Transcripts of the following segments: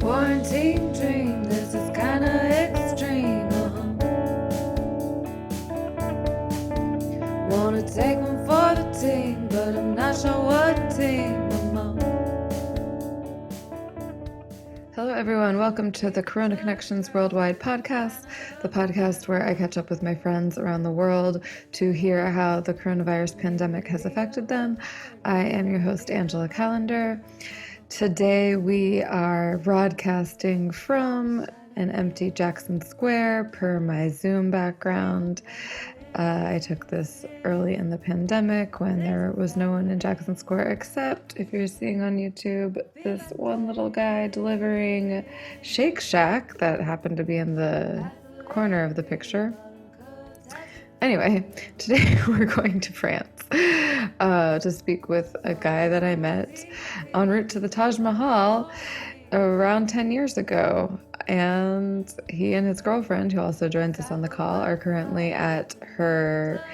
quarantine dream. This is kinda extreme. Wanna take one for the team, but I'm not sure what team I'm on. Hello everyone, welcome to the Corona Connections Worldwide podcast, the podcast where I catch up with my friends around the world to hear how the coronavirus pandemic has affected them. I am your host, Angela Callender. Today we are broadcasting from an empty Jackson Square per my Zoom background. I took this early in the pandemic when there was no one in Jackson Square except, if you're seeing on YouTube, this one little guy delivering Shake Shack that happened to be in the corner of the picture. Anyway, today we're going to France to speak with a guy that I met en route to the Taj Mahal around 10 years ago. And he and his girlfriend, who also joins us on the call, are currently at her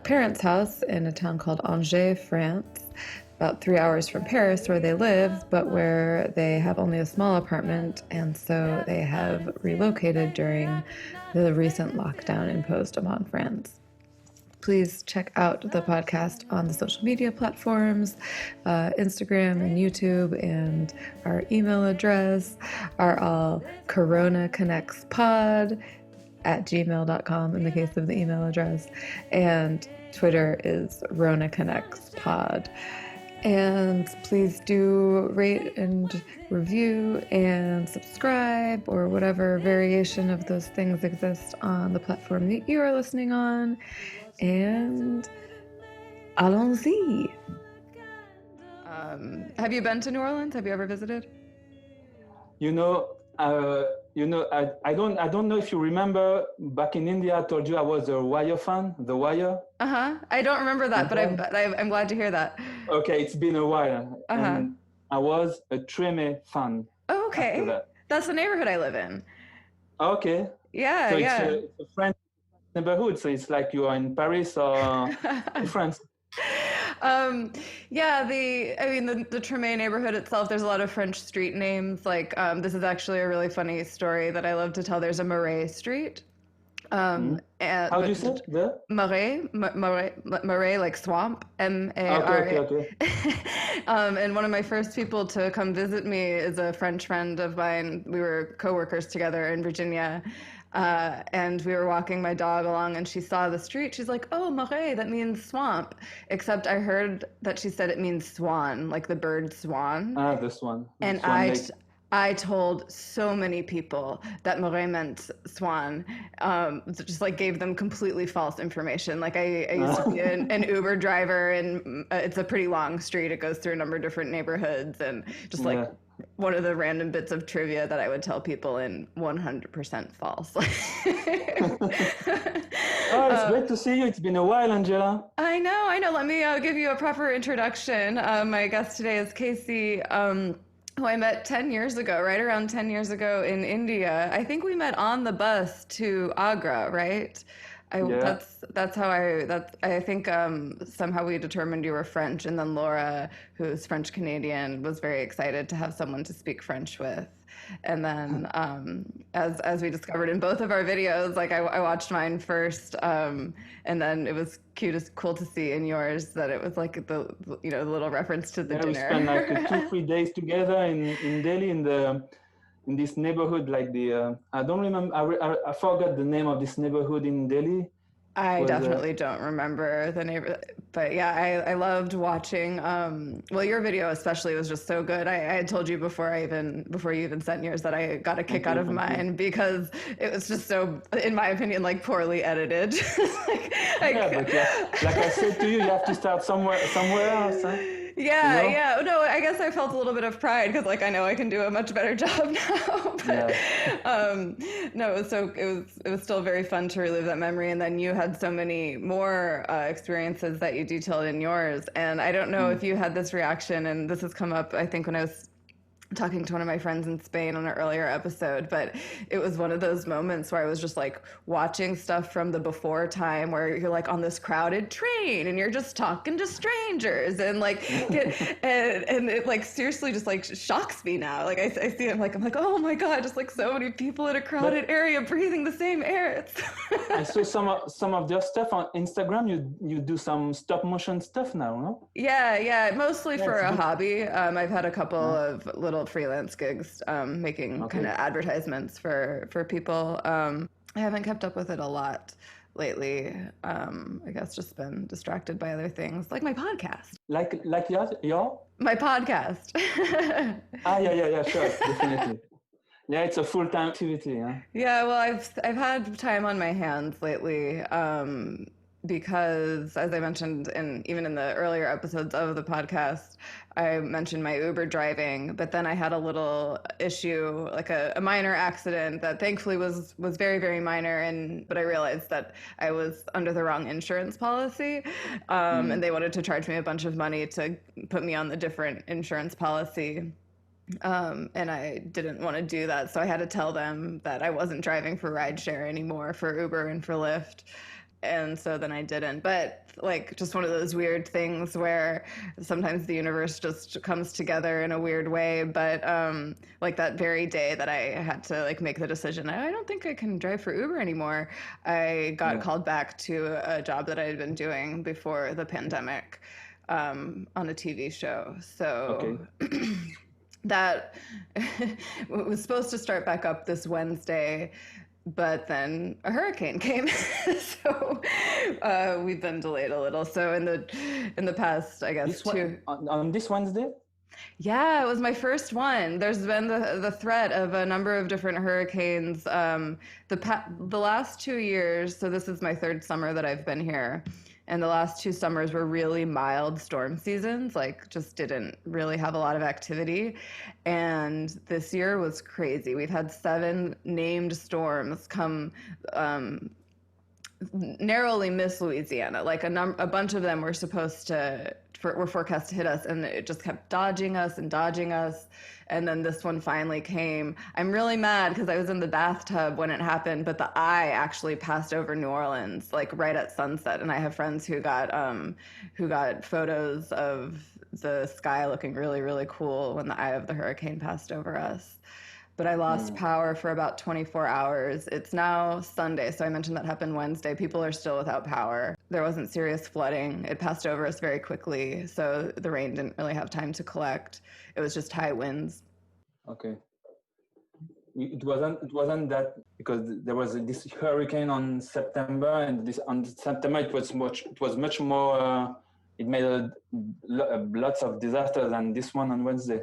parents' house in a town called Angers, France, about 3 hours from Paris, where they live, but where they have only a small apartment, and so they have relocated during the recent lockdown imposed upon France. Please check out the podcast on the social media platforms, Instagram and YouTube, and our email address are all coronaconnectspod@gmail.com in the case of the email address, and Twitter is ronaconnectspod. And please do rate and review and subscribe or whatever variation of those things exist on the platform that you are listening on. And allons-y. Have you been to New Orleans? Have you ever visited? I don't know if you remember back in India. I told you I was a Wire fan, The Wire. I don't remember that, but I'm glad to hear that. Okay, it's been a while, and I was a Treme fan. Oh, okay, that's the neighborhood I live in. Okay. Yeah, so yeah. It's a French neighborhood, so it's like you are in Paris or in France. The Treme neighborhood itself, there's a lot of French street names. Like, this is actually a really funny story that I love to tell. There's a Marais Street. How do you say it? Marais, like swamp, M-A-R-A. Okay. And one of my first people to come visit me is a French friend of mine. We were co-workers together in Virginia. And we were walking my dog along and she saw the street. She's like, oh, Marais, that means swamp. Except I heard that she said it means swan, like the bird swan. The swan. And I told so many people that Marais meant swan, just like gave them completely false information. Like I used to be an Uber driver, and it's a pretty long street. It goes through a number of different neighborhoods, and just like one of the random bits of trivia that I would tell people in 100% false. Oh, it's great to see you. It's been a while, Angela. I know. Let me give you a proper introduction. My guest today is Kessi, who I met 10 years ago, right around 10 years ago in India. I think we met on the bus to Agra, right? That's how I think somehow we determined you were French, and then Laura, who's French Canadian, was very excited to have someone to speak French with. And then as we discovered in both of our videos, like I watched mine first, and then it was cool to see in yours that it was like the little reference to the dinner. We spent like 2-3 days together in Delhi in this neighborhood, like I don't remember. I forgot the name of this neighborhood in Delhi. I definitely don't remember the neighbor, but yeah, I loved watching. Your video especially was just so good. I had told you before you even sent yours that I got a kick out of mine because it was just so, in my opinion, like poorly edited. Like I said to you, you have to start somewhere else. Huh? Yeah. No, I guess I felt a little bit of pride because, like, I know I can do a much better job now. But, no, it was still very fun to relive that memory. And then you had so many more experiences that you detailed in yours. And I don't know if you had this reaction, and this has come up, I think, when I was talking to one of my friends in Spain on an earlier episode, but it was one of those moments where I was just like watching stuff from the before time where you're like on this crowded train and you're just talking to strangers and like and it like seriously just like shocks me now. Like I see it, I'm like, oh my God, just like so many people in a crowded But area breathing the same air. I saw some of your stuff on Instagram. You do some stop motion stuff now, no? Yeah, mostly Yeah, for it's a good. hobby. I've had a couple Yeah. of little freelance gigs, making kind of Okay. advertisements for people. I haven't kept up with it a lot lately. I guess just been distracted by other things, like my podcast. Like your? My podcast. Yeah, sure, definitely. Yeah, it's a full-time activity, yeah. Yeah, well, I've had time on my hands lately, because, as I mentioned, even in the earlier episodes of the podcast, I mentioned my Uber driving, but then I had a little issue, like a minor accident that thankfully was very, very minor, but I realized that I was under the wrong insurance policy, and they wanted to charge me a bunch of money to put me on the different insurance policy. And I didn't want to do that. So I had to tell them that I wasn't driving for rideshare anymore, for Uber and for Lyft. And so then I didn't. But like just one of those weird things where sometimes the universe just comes together in a weird way. But like that very day that I had to like make the decision, I don't think I can drive for Uber anymore. I got Yeah. called back to a job that I had been doing before the pandemic, on a TV show. So Okay. that was supposed to start back up this Wednesday, but then a hurricane came, so we've been delayed a little. So in the past, I guess This one two. on this Wednesday? Yeah, it was my first one. There's been the threat of a number of different hurricanes. The last 2 years, so this is my third summer that I've been here, and the last two summers were really mild storm seasons. Like, just didn't really have a lot of activity, and this year was crazy. We've had 7 named storms come. Narrowly miss Louisiana. Like a bunch of them were were forecast to hit us, and it just kept dodging us and dodging us. And then this one finally came. I'm really mad because I was in the bathtub when it happened, but the eye actually passed over New Orleans, like right at sunset. And I have friends who got photos of the sky looking really, really cool when the eye of the hurricane passed over us. But I lost power for about 24 hours. It's now Sunday, so I mentioned that happened Wednesday. People are still without power. There wasn't serious flooding. It passed over us very quickly, so the rain didn't really have time to collect. It was just high winds. Okay. It wasn't that because there was this hurricane on September, and this on September it was much more. It made lots of disasters than this one on Wednesday.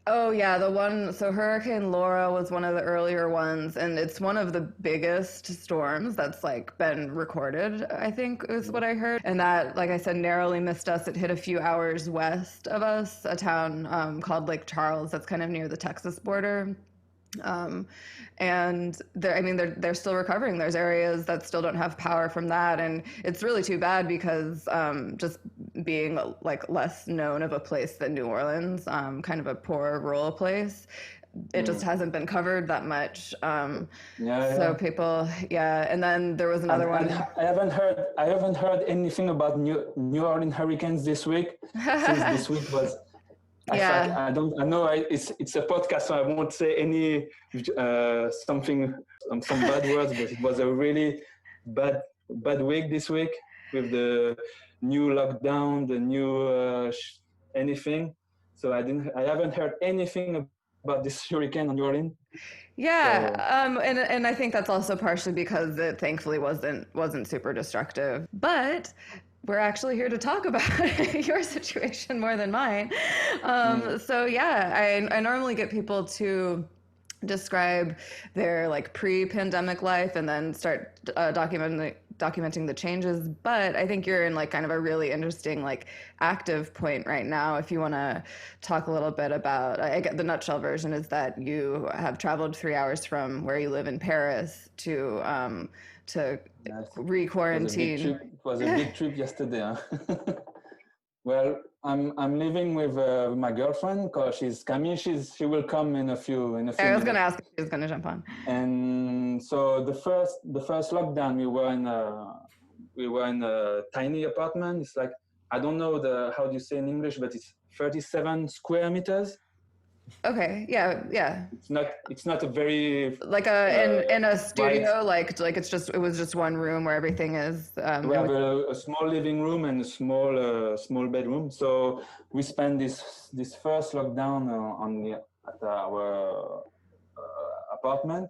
Oh yeah, so Hurricane Laura was one of the earlier ones, and it's one of the biggest storms that's like been recorded, I think is what I heard. And that, like I said, narrowly missed us. It hit a few hours west of us, a town called Lake Charles that's kind of near the Texas border. And they're still recovering. There's areas that still don't have power from that, and it's really too bad because just being like less known of a place than New Orleans, kind of a poor rural place, it just hasn't been covered that much. So people, yeah. And then there was another one. I haven't heard anything about New Orleans hurricanes this week. Since this week was. Yeah. I know it's a podcast, so I won't say any something some bad words, but it was a really bad week this week with the new lockdown, the new anything. So I haven't heard anything about this hurricane on New Orleans. Yeah, and I think that's also partially because it thankfully wasn't super destructive. But we're actually here to talk about your situation more than mine. So yeah, I normally get people to describe their like pre-pandemic life and then start documenting the changes. But I think you're in like kind of a really interesting like active point right now. If you want to talk a little bit about, I get the nutshell version is that you have traveled 3 hours from where you live in Paris to Yes. re-quarantine. It was a big trip yesterday. Huh? Well, I'm living with my girlfriend, cause she's Camille. She will come in a few I was minutes. going to ask if she was going to jump on. And so the first lockdown, we were in a tiny apartment. It's like, I don't know how do you say in English, but it's 37 square meters. Okay. Yeah. It's not a very like in a studio, like it was just one room where everything is. We have a small living room and a small bedroom. So we spent this first lockdown at our apartment.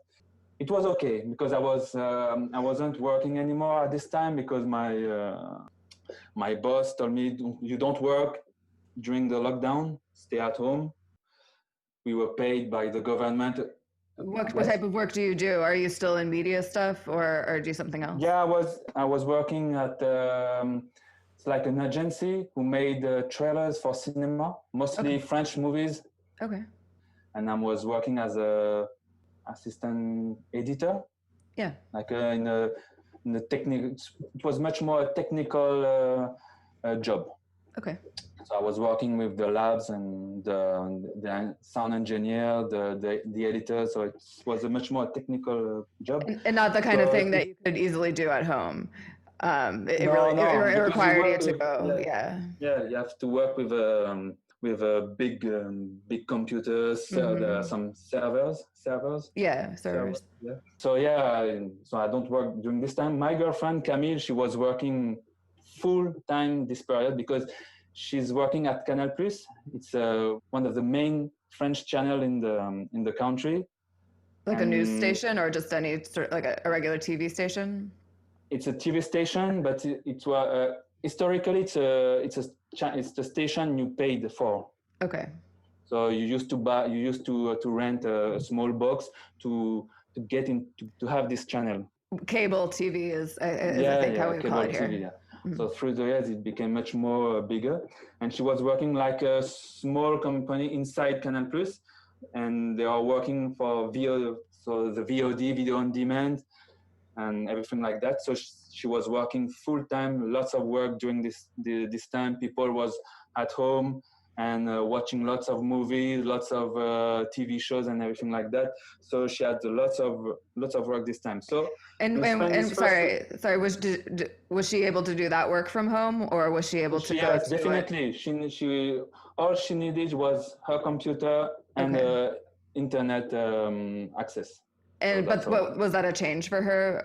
It was okay because I wasn't working anymore at this time because my boss told me, you don't work during the lockdown, stay at home. We were paid by the government. What type of work do you do? Are you still in media stuff or do something else? Yeah, I was working at it's like an agency who made trailers for cinema, mostly French movies. Okay. And I was working as a assistant editor. Yeah. Like in the technical, it was much more a technical job. Okay. So I was working with the labs and the sound engineer, the editor. So it was a much more technical job. And not the kind of thing that you could easily do at home. It required you to go. Yeah, you have to work with big computers. There are some servers. Yeah, servers. Yeah. So I don't work during this time. My girlfriend Camille, she was working full time this period because she's working at Canal Plus. It's one of the main French channel in the country. Like a news station or just any sort like a regular TV station? It's a TV station, but it was historically it's the station you paid for. Okay. So you used to rent a small box to get to have this channel. Cable TV is I think how we call it here. TV, yeah. Mm-hmm. So through the years, it became much more bigger. And she was working like a small company inside Canal Plus, and they are working for VOD, so the VOD, video on demand, and everything like that. So she was working full time, lots of work during this time. People was at home and watching lots of movies, lots of TV shows and everything like that. So she had lots of work this time. So and sorry, was she able to do that work from home, or was she able to? Yes, definitely. She all she needed was her computer and internet access. And but was that a change for her?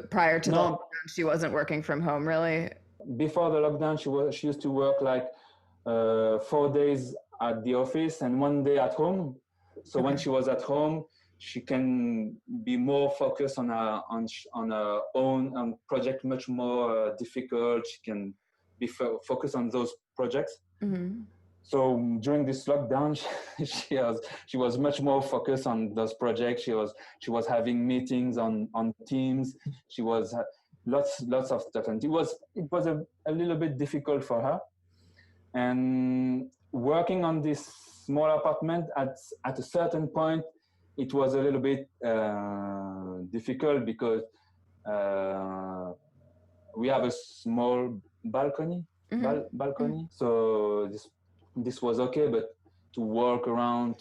Prior to the lockdown, she wasn't working from home really. Before the lockdown, she used to work like 4 days at the office and 1 day at home. So when she was at home, she can be more focused on her own project, much more difficult. She can be focused on those projects. Mm-hmm. So during this lockdown, she was much more focused on those projects. She was having meetings on Teams. She was lots of stuff, and it was a little bit difficult for her. And working on this small apartment at a certain point, it was a little bit difficult because we have a small balcony. Mm-hmm. So this was okay, but to walk around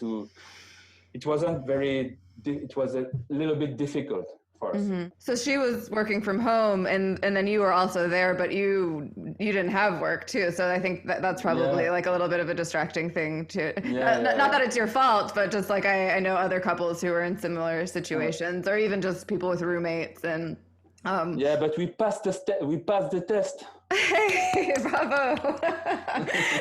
it was a little bit difficult for us. Mm-hmm. So she was working from home and then you were also there, but you didn't have work too. So I think that's probably like a little bit of a distracting thing too. Not that it's your fault, but just like I know other couples who are in similar situations or even just people with roommates and but we passed the test. Hey, bravo!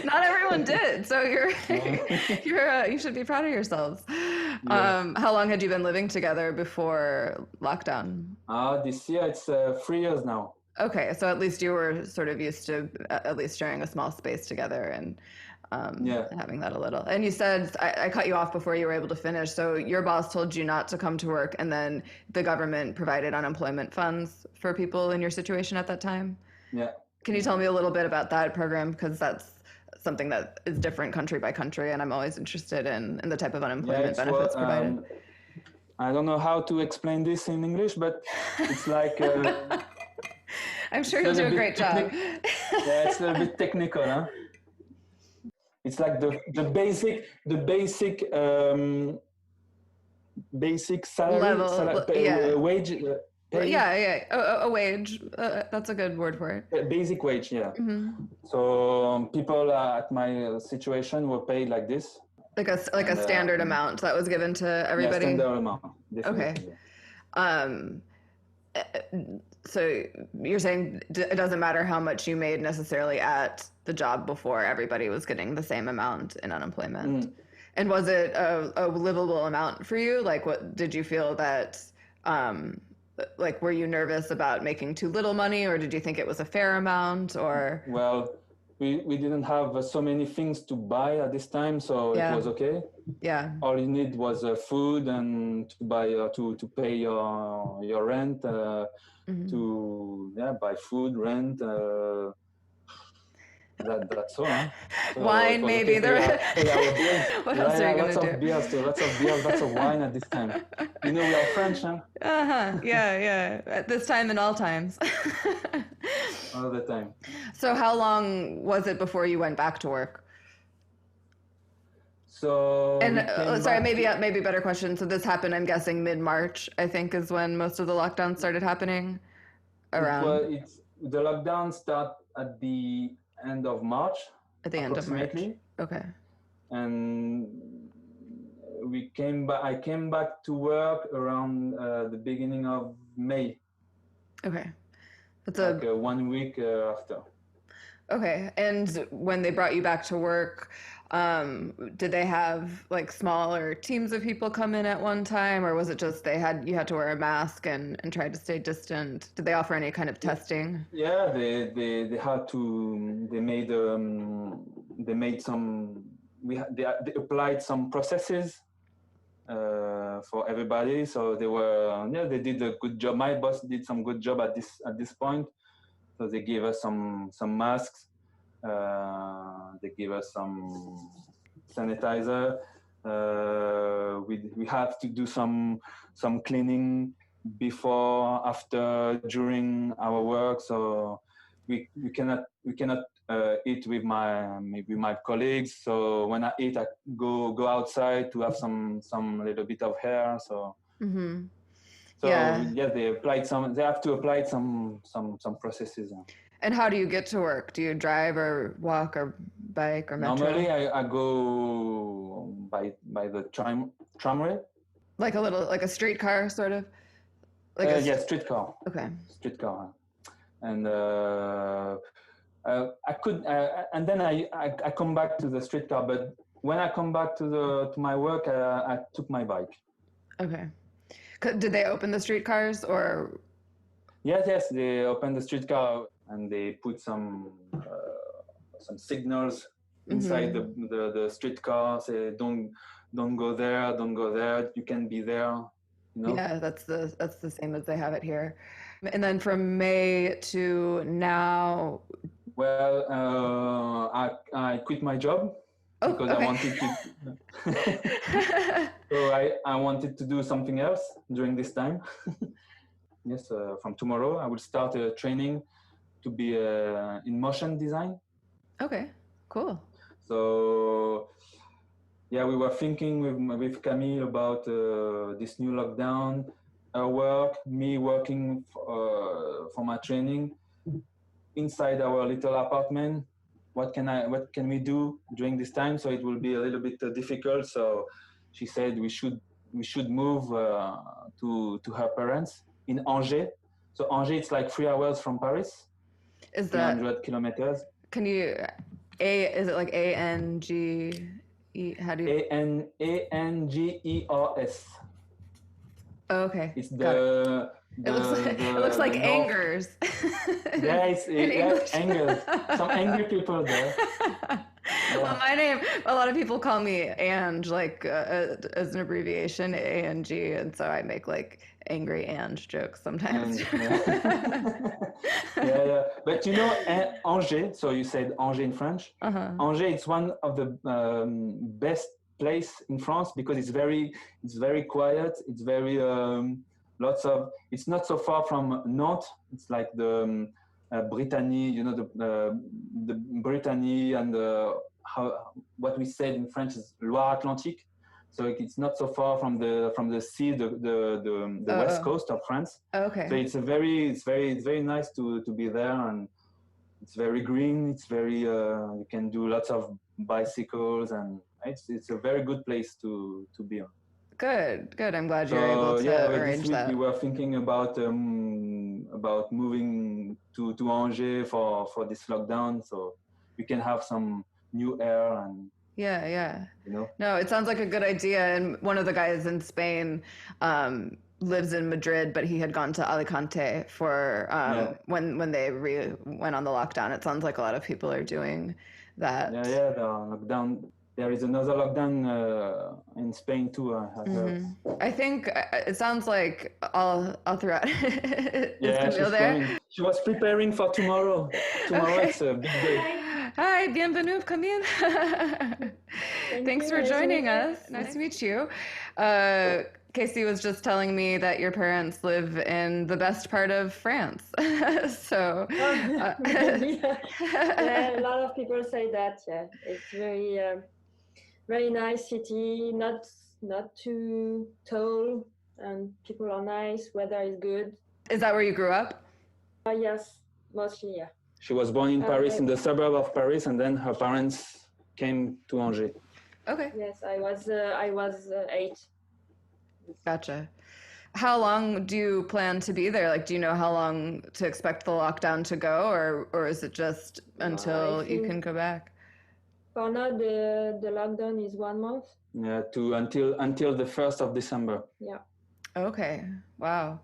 Not everyone did, so you should be proud of yourselves. Yeah. How long had you been living together before lockdown? This year it's 3 years now. Okay, so at least you were sort of used to at least sharing a small space together and having that a little. And you said, I cut you off before you were able to finish. So your boss told you not to come to work, and then the government provided unemployment funds for people in your situation at that time? Yeah. Can you tell me a little bit about that program? Because that's something that is different country by country, and I'm always interested in the type of unemployment benefits provided. I don't know how to explain this in English, but it's like... I'm sure you'll do a great job. Yeah, it's a little bit technical, huh? It's like the basic salary, Yeah. wage, pay. Yeah. A wage. That's a good word for it. Basic wage, yeah. Mm-hmm. So people at my situation were paid like this. Like a standard amount that was given to everybody. Yeah, standard amount. Definitely. Okay. So you're saying it doesn't matter how much you made necessarily at the job before, everybody was getting the same amount in unemployment. Mm. And was it a livable amount for you? Like, what did you feel that, like, were you nervous about making too little money, or did you think it was a fair amount, or? Well, we didn't have so many things to buy at this time, so it was okay. Yeah. All you need was food and to buy to pay your rent, to buy food, rent. That's all. Huh? So wine, maybe. What else are you gonna do? Lots of beers, lots of wine at this time. You know, we are French, huh? Yeah. At this time and all times. All the time. So how long was it before you went back to work? So sorry, maybe a better question. So this happened, I'm guessing, mid-March, I think, is when most of the lockdowns started happening. Around. The lockdown started at the end of March. At the end of March. Okay. And I came back to work around the beginning of May. Okay. That's like 1 week after. Okay. And when they brought you back to work, did they have like smaller teams of people come in at one time, or was it just you had to wear a mask and try to stay distant? Did they offer any kind of testing? Yeah, they had to. They applied some processes for everybody. So they did a good job. My boss did some good job at this point. So they gave us some masks. They give us some sanitizer. We have to do some cleaning before, after, during our work. So we cannot eat with my colleagues. So when I eat, I go outside to have some little bit of air. So. Mm-hmm. So yeah, they have to apply some processes. And how do you get to work? Do you drive or walk or bike or metro? Normally, I go by the tramway. Like a streetcar, sort of. Streetcar. Okay. Streetcar, and I could, and then I come back to the streetcar. But when I come back to my work, I took my bike. Okay. Did they open the streetcars or? Yes, they opened the streetcar and they put some signals inside the streetcar. Say don't go there. You can be there. You know? Yeah, that's the same as they have it here. And then from May to now. Well, I quit my job. Because okay. I wanted to. So I wanted to do something else during this time. Yes, from tomorrow I will start a training to be in motion design. Okay, cool. So yeah, we were thinking with Camille about this new lockdown, her work, me working for my training inside our little apartment. What can we do during this time? So it will be a little bit difficult. So she said we should move to her parents in Angers. So Angers, it's like 3 hours from Paris. Is that 300 kilometers? Can you is it like ANGE? How do you ANGERS? Oh, okay. It's it looks like Angers. Yeah, it's Angers. Some angry people there. Yeah. Well, my name, a lot of people call me Ange, like as an abbreviation, ANG, and so I make like angry Ange jokes sometimes. Yeah. But you know, Angers, so you said Angers in French. Angers, it's one of the best place in France because it's very quiet. It's very it's not so far from Nantes. It's like the Brittany, you know, the Brittany and what we said in French is Loire-Atlantique. So it's not so far from the sea, the west coast of France. Okay. So it's very nice to be there, and it's very green. It's very you can do lots of bicycles, and it's a very good place to be on. Good. I'm glad you're able to arrange this week that. we were thinking about moving to Angers for this lockdown, so we can have some new air and. Yeah. You know? No, it sounds like a good idea. And one of the guys in Spain lives in Madrid, but he had gone to Alicante for when they went on the lockdown. It sounds like a lot of people are doing that. Yeah, the lockdown. There is another lockdown in Spain too. I heard. I think it sounds like all throughout. Yeah, Camille there? She was preparing for tomorrow. Tomorrow it's a big day. Hi, bienvenue, Camille. Thanks for joining us. Nice to meet you. Kessi was just telling me that your parents live in the best part of France. So, yeah, a lot of people say that. Yeah, it's very nice city. Not too tall, and people are nice. Weather is good. Is that where you grew up? Yes, mostly. Yeah. She was born in Paris, in the suburb of Paris, and then her parents came to Angers. Okay. Yes, I was 8. Gotcha. How long do you plan to be there? Like, do you know how long to expect the lockdown to go, or is it just until you can go back? For now, the lockdown is 1 month. Yeah, until the 1st of December. Yeah. Okay. Wow.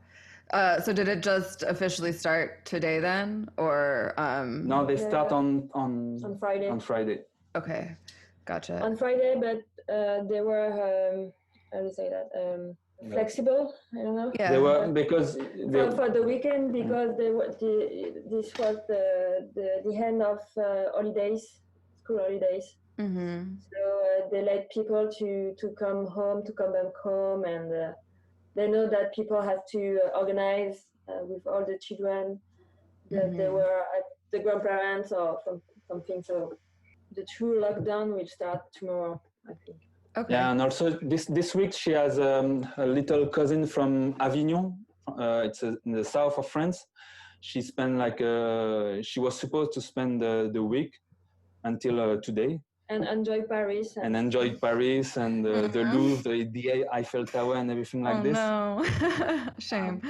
So did it just officially start today then, or? No, they start on Friday. On Friday. Okay, gotcha. On Friday, but they were how do you say that? Flexible. I don't know. Yeah. They were because for the weekend, because this was the end of holidays, school holidays. Mm-hmm. So they let people to come back home, and they know that people have to organize with all the children that they were at the grandparents or something. So the true lockdown will start tomorrow, I think. Okay. Yeah, and also this week she has a little cousin from Avignon. It's in the south of France. She spent she was supposed to spend the week until today. And enjoy Paris. And enjoyed Paris and the Louvre, the Eiffel Tower, and everything like this. Oh no, shame.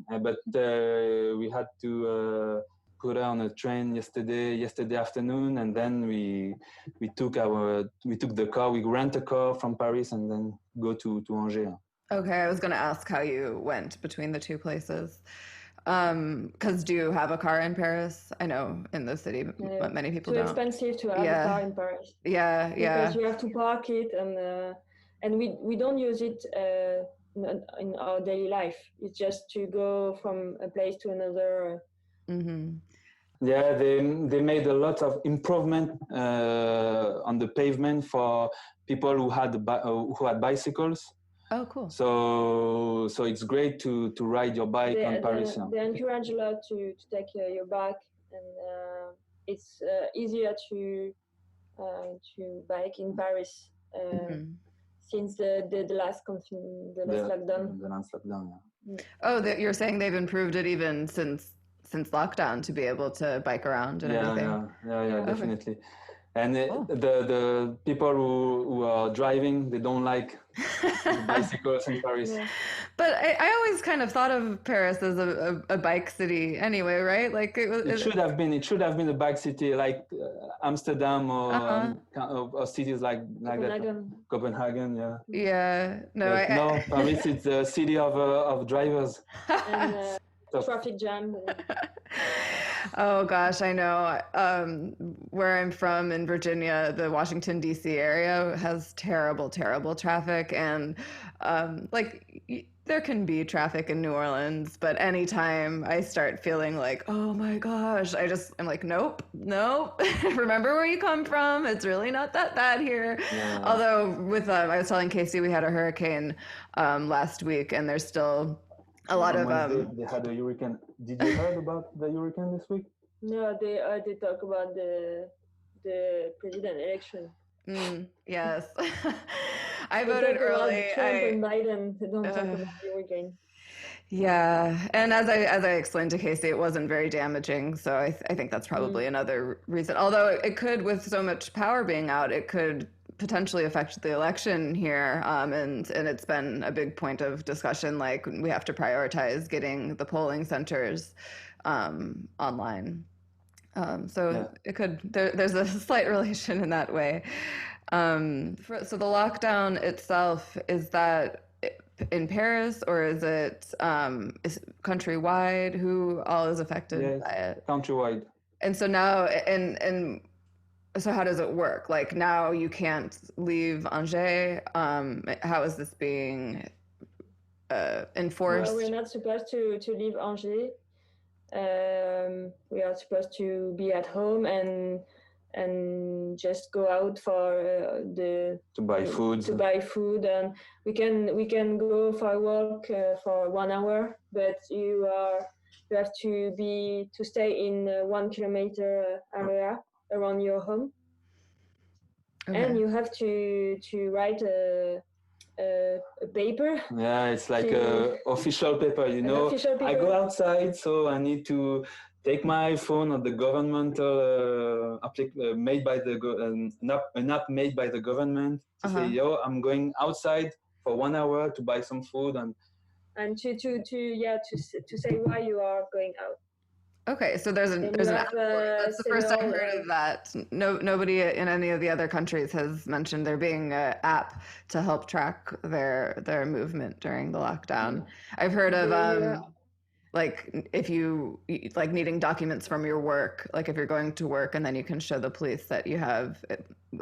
But we had to put her on a train yesterday afternoon, and then we took the car. We rent a car from Paris and then go to Angers. Okay, I was going to ask how you went between the two places. Because do you have a car in Paris? I know in the city, but many people don't. It's too expensive to have a car in Paris. Yeah. Because you have to park it, and we don't use it in our daily life. It's just to go from a place to another. Mm-hmm. Yeah, they made a lot of improvement on the pavement for people who had bicycles. Oh, cool. So it's great to ride your bike on Paris. They encourage a lot to take your bike, and it's easier to bike in Paris since the last lockdown. The last lockdown, yeah. Oh, you're saying they've improved it even since lockdown to be able to bike around and everything. Yeah, definitely. And the people who are driving, they don't like bicycles in Paris. Yeah. But I always kind of thought of Paris as a bike city anyway, right? Like it should have been a bike city like Amsterdam or cities like that. Copenhagen, yeah. Yeah, no, Paris is the city of drivers. And traffic jam. Oh gosh, I know. Where I'm from in Virginia, the Washington D.C. area has terrible traffic, and there can be traffic in New Orleans, but anytime I start feeling like, oh my gosh, I'm like, nope. Remember where you come from. It's really not that bad here. Yeah. Although I was telling Kessi we had a hurricane last week, and there's still a lot of they had a hurricane. Did you heard about the hurricane this week? No, they talk about the the president election. Yes. I They voted talk about early. Trump and Biden. They don't talk about you again. Yeah, and as I explained to Kessi, it wasn't very damaging. So I think that's probably another reason. Although it could, with so much power being out, it could potentially affect the election here. And it's been a big point of discussion. Like we have to prioritize getting the polling centers online. So it could. There's a slight relation in that way. So the lockdown itself, is that in Paris, or is it is countrywide? Who all is affected by it? Countrywide. And so now, and so how does it work? Like now you can't leave Angers. How is this being enforced? Well, we're not supposed to leave Angers. We are supposed to be at home and just go out for to buy food, and we can go for a walk for 1 hour, but you have to stay in 1 kilometer area around your home. Okay. And you have to write a paper. Yeah, it's like a official paper, you know. Official paper. I go outside, so I need to take my iPhone or the governmental made by an app made by the government to say, yo, I'm going outside for 1 hour to buy some food and to say why you are going out. Okay, so there's an app. That's the first I heard of that. Nobody in any of the other countries has mentioned there being an app to help track their movement during the lockdown. I've heard of like if you like needing documents from your work, like if you're going to work and then you can show the police that you have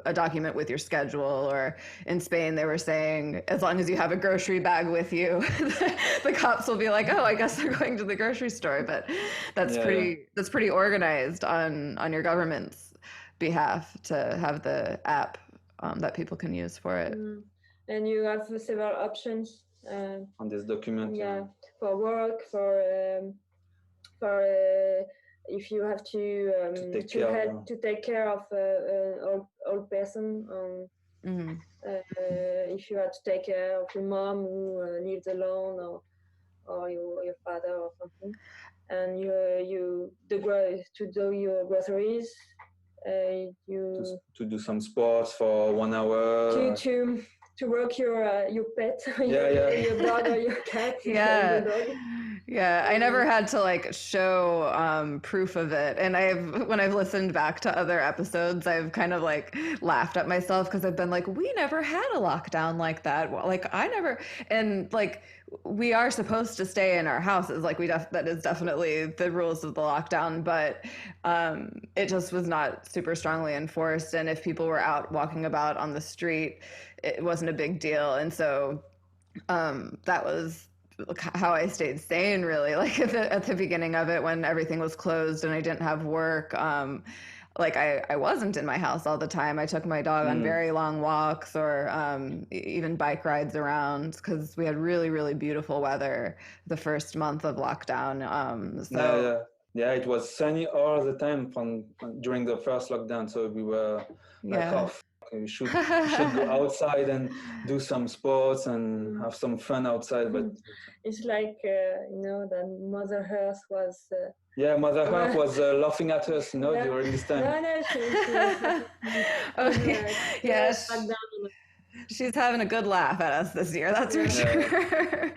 a document with your schedule. Or in Spain they were saying as long as you have a grocery bag with you, the cops will be like, oh, I guess they're going to the grocery store. But that's pretty organized on your government's behalf to have the app that people can use for it. And you have several options on this document. For work, for if you have to take care of an old person, if you have to take care of your mom who lives alone, or your father or something, and to do your groceries, to do some sports for 1 hour, to work your pet, your dog or your cat. Yeah. Your dog. Yeah, I never had to like show proof of it. And when I've listened back to other episodes, I've kind of like laughed at myself because I've been like, we never had a lockdown like that. Like I never, and like we are supposed to stay in our houses. Like that is definitely the rules of the lockdown, but it just was not super strongly enforced. And if people were out walking about on the street, it wasn't a big deal. And so that was how I stayed sane, really. Like at the beginning of it, when everything was closed and I didn't have work, like I wasn't in my house all the time. I took my dog on very long walks or even bike rides around because we had really, really beautiful weather the first month of lockdown. Yeah, it was sunny all the time during the first lockdown. So we were like, we should go outside and do some sports and have some fun outside. But it's like that Mother Earth was. Mother Earth was laughing at us, during this time. Yes. She's having a good laugh at us this year, that's for sure.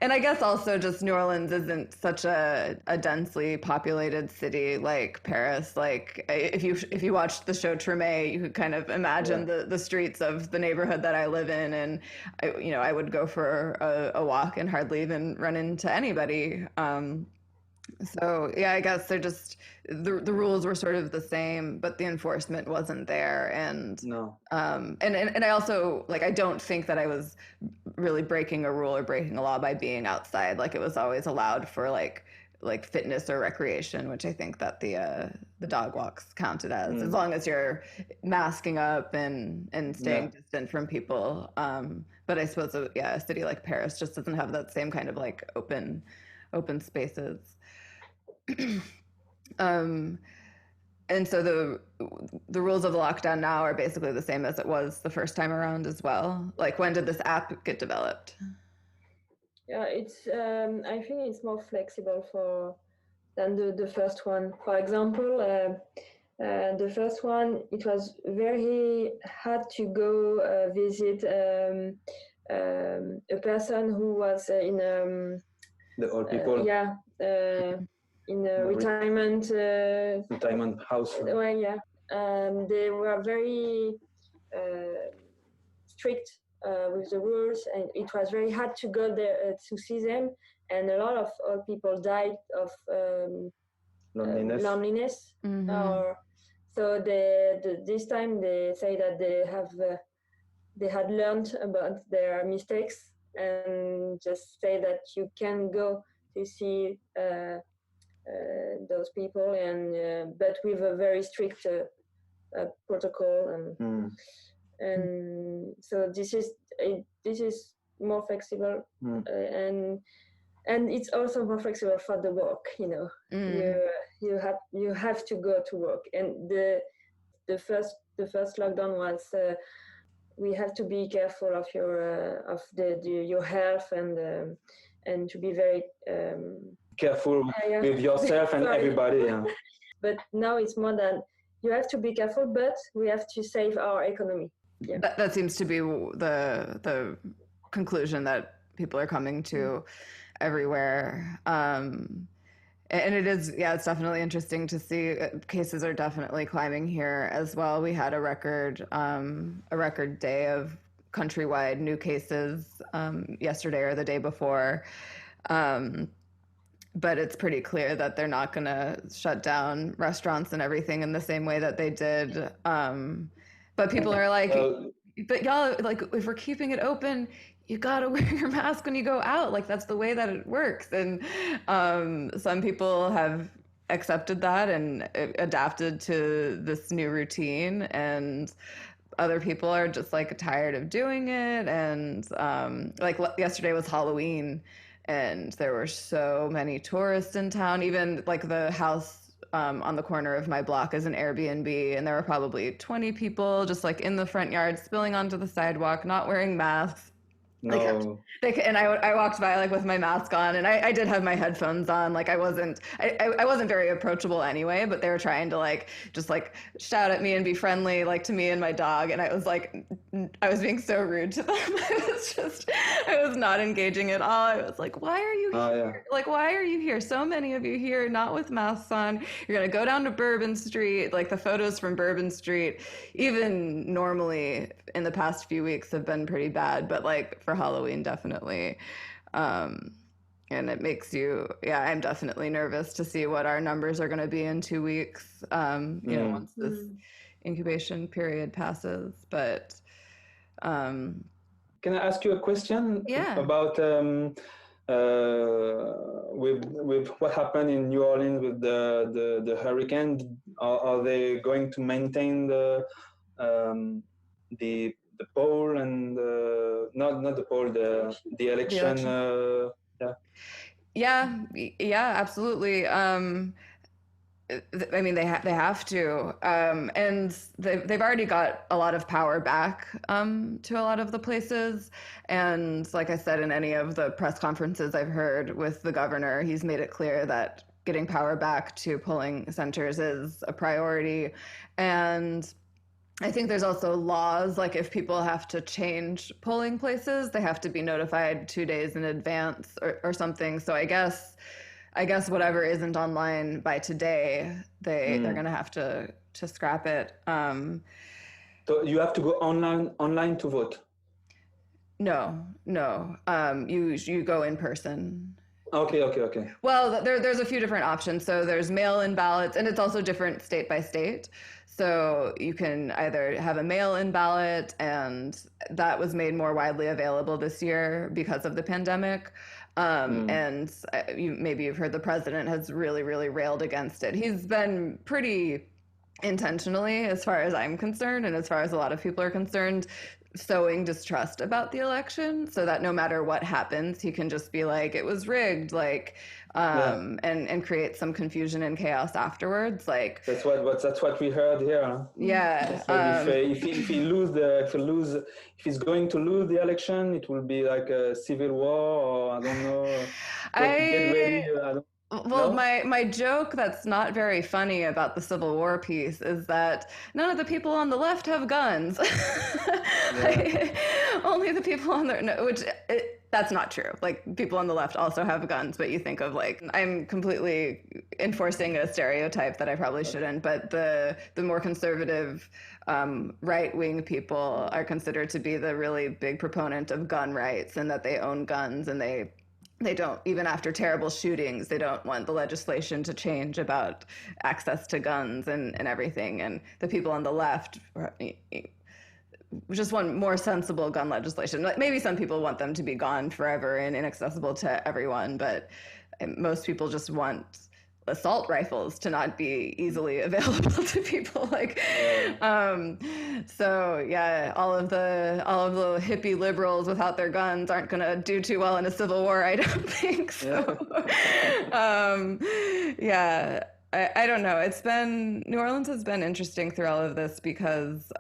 And I guess also just New Orleans isn't such a densely populated city like Paris. Like if you watched the show Treme, you could kind of imagine the streets of the neighborhood that I live in, and I would go for a walk and hardly even run into anybody. So yeah, I guess they're just the rules were sort of the same, but the enforcement wasn't there. And and I also I don't think that I was really breaking a rule or breaking a law by being outside. Like it was always allowed for like fitness or recreation, which I think that the dog walks counted as long as you're masking up and staying distant from people. But I suppose a city like Paris just doesn't have that same kind of like open spaces. And so the rules of the lockdown now are basically the same as it was the first time around as well. Like, when did this app get developed? Yeah, it's I think it's more flexible than the first one. For example, the first one, it was very hard to go visit a person who was in the old people. In a retirement house. Well, yeah, they were very strict with the rules, and it was very hard to go there to see them. And a lot of old people died of loneliness. Mm-hmm. So this time they say that they had learned about their mistakes, and just say that you can go to see those people, and but with a very strict protocol, and so this is more flexible, and it's also more flexible for the work. You have to go to work, and the first lockdown was we have to be careful of your health, and to be very careful with yourself and everybody. Yeah. But now it's more than you have to be careful, but we have to save our economy. Yeah. That seems to be the conclusion that people are coming to everywhere. And it is, it's definitely interesting to see. Cases are definitely climbing here as well. We had a record day of countrywide new cases yesterday or the day before. But it's pretty clear that they're not going to shut down restaurants and everything in the same way that they did. But people are like, but y'all, like, if we're keeping it open, you got to wear your mask when you go out. Like, that's the way that it works. And some people have accepted that and adapted to this new routine. And other people are just like tired of doing it. And like yesterday was Halloween, and there were so many tourists in town. Even like the house on the corner of my block is an Airbnb, and there were probably 20 people just like in the front yard spilling onto the sidewalk, not wearing masks. No. And I walked by like with my mask on, and I did have my headphones on. Like I wasn't very approachable anyway, but they were trying to like just like shout at me and be friendly, like to me and my dog. And I was being so rude to them. I was not engaging at all. I was like, why are you here? Yeah. Like, why are you here? So many of you here, not with masks on. You're going to go down to Bourbon Street. Like the photos from Bourbon Street, even normally in the past few weeks have been pretty bad, but like for Halloween, definitely. And it makes you, I'm definitely nervous to see what our numbers are going to be in 2 weeks, once this incubation period passes. But can I ask you a question? Yeah. About with what happened in New Orleans with the hurricane? Are they going to maintain the poll and not the poll, the election? Yeah, absolutely. I mean, they have to, and they've already got a lot of power back to a lot of the places. And like I said, in any of the press conferences I've heard with the governor, he's made it clear that getting power back to polling centers is a priority. And I think there's also laws, like if people have to change polling places, they have to be notified 2 days in advance or something. So I guess whatever isn't online by today, they're going to have to scrap it. So you have to go online to vote? No. You go in person. Okay. Well, there's a few different options. So there's mail-in ballots, and it's also different state by state. So you can either have a mail-in ballot, and that was made more widely available this year because of the pandemic. And maybe you've heard the president has really, really railed against it. He's been pretty intentionally, as far as I'm concerned, and as far as a lot of people are concerned, sowing distrust about the election, so that no matter what happens, he can just be like, it was rigged, like, and create some confusion and chaos afterwards. Like that's what we heard here. Huh? Yeah. If he's going to lose the election, it will be like a civil war, or I don't know. Get ready. Well, my joke that's not very funny about the Civil War piece is that none of the people on the left have guns. Only the people on the that's not true. Like, people on the left also have guns, but you think of, like, I'm completely enforcing a stereotype that I probably shouldn't, but the more conservative right-wing people are considered to be the really big proponent of gun rights, and that they own guns, and they don't, even after terrible shootings, they don't want the legislation to change about access to guns and everything. And the people on the left just want more sensible gun legislation. Like, maybe some people want them to be gone forever and inaccessible to everyone, but most people just want assault rifles to not be easily available to people. Like, so yeah, all of the hippie liberals without their guns aren't going to do too well in a civil war, I don't think. So, I don't know. New Orleans has been interesting through all of this because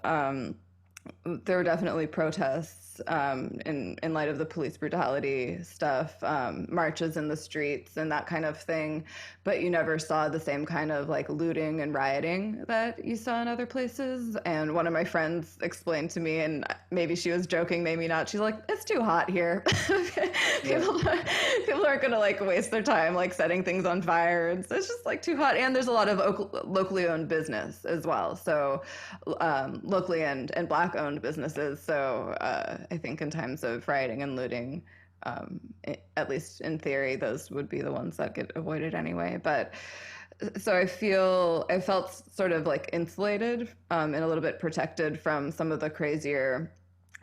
there were definitely protests in light of the police brutality stuff, marches in the streets and that kind of thing, but you never saw the same kind of, like, looting and rioting that you saw in other places. And one of my friends explained to me, and maybe she was joking, maybe not, she's like, it's too hot here. People aren't gonna, like, waste their time, like, setting things on fire. It's just, like, too hot. And there's a lot of locally owned business as well, so locally and Black owned businesses. So I think in times of rioting and looting, at least in theory, those would be the ones that get avoided anyway. But so I felt sort of, like, insulated and a little bit protected from some of the crazier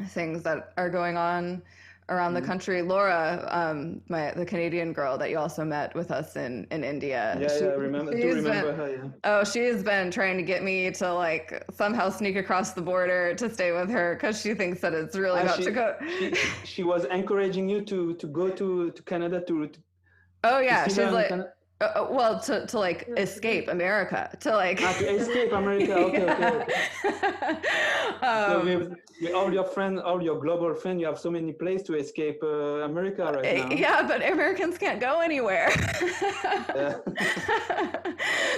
things that are going on around the country. Laura, the Canadian girl that you also met with us in India. I remember. Her. Yeah. Oh, she has been trying to get me to, like, somehow sneak across the border to stay with her because she thinks that it's really about to go. She was encouraging you to go to Canada to. Oh yeah, she's like. Well, to like escape America, to like to escape America. Okay. So with all your friends, all your global friends, you have so many places to escape America right now. Yeah, but Americans can't go anywhere.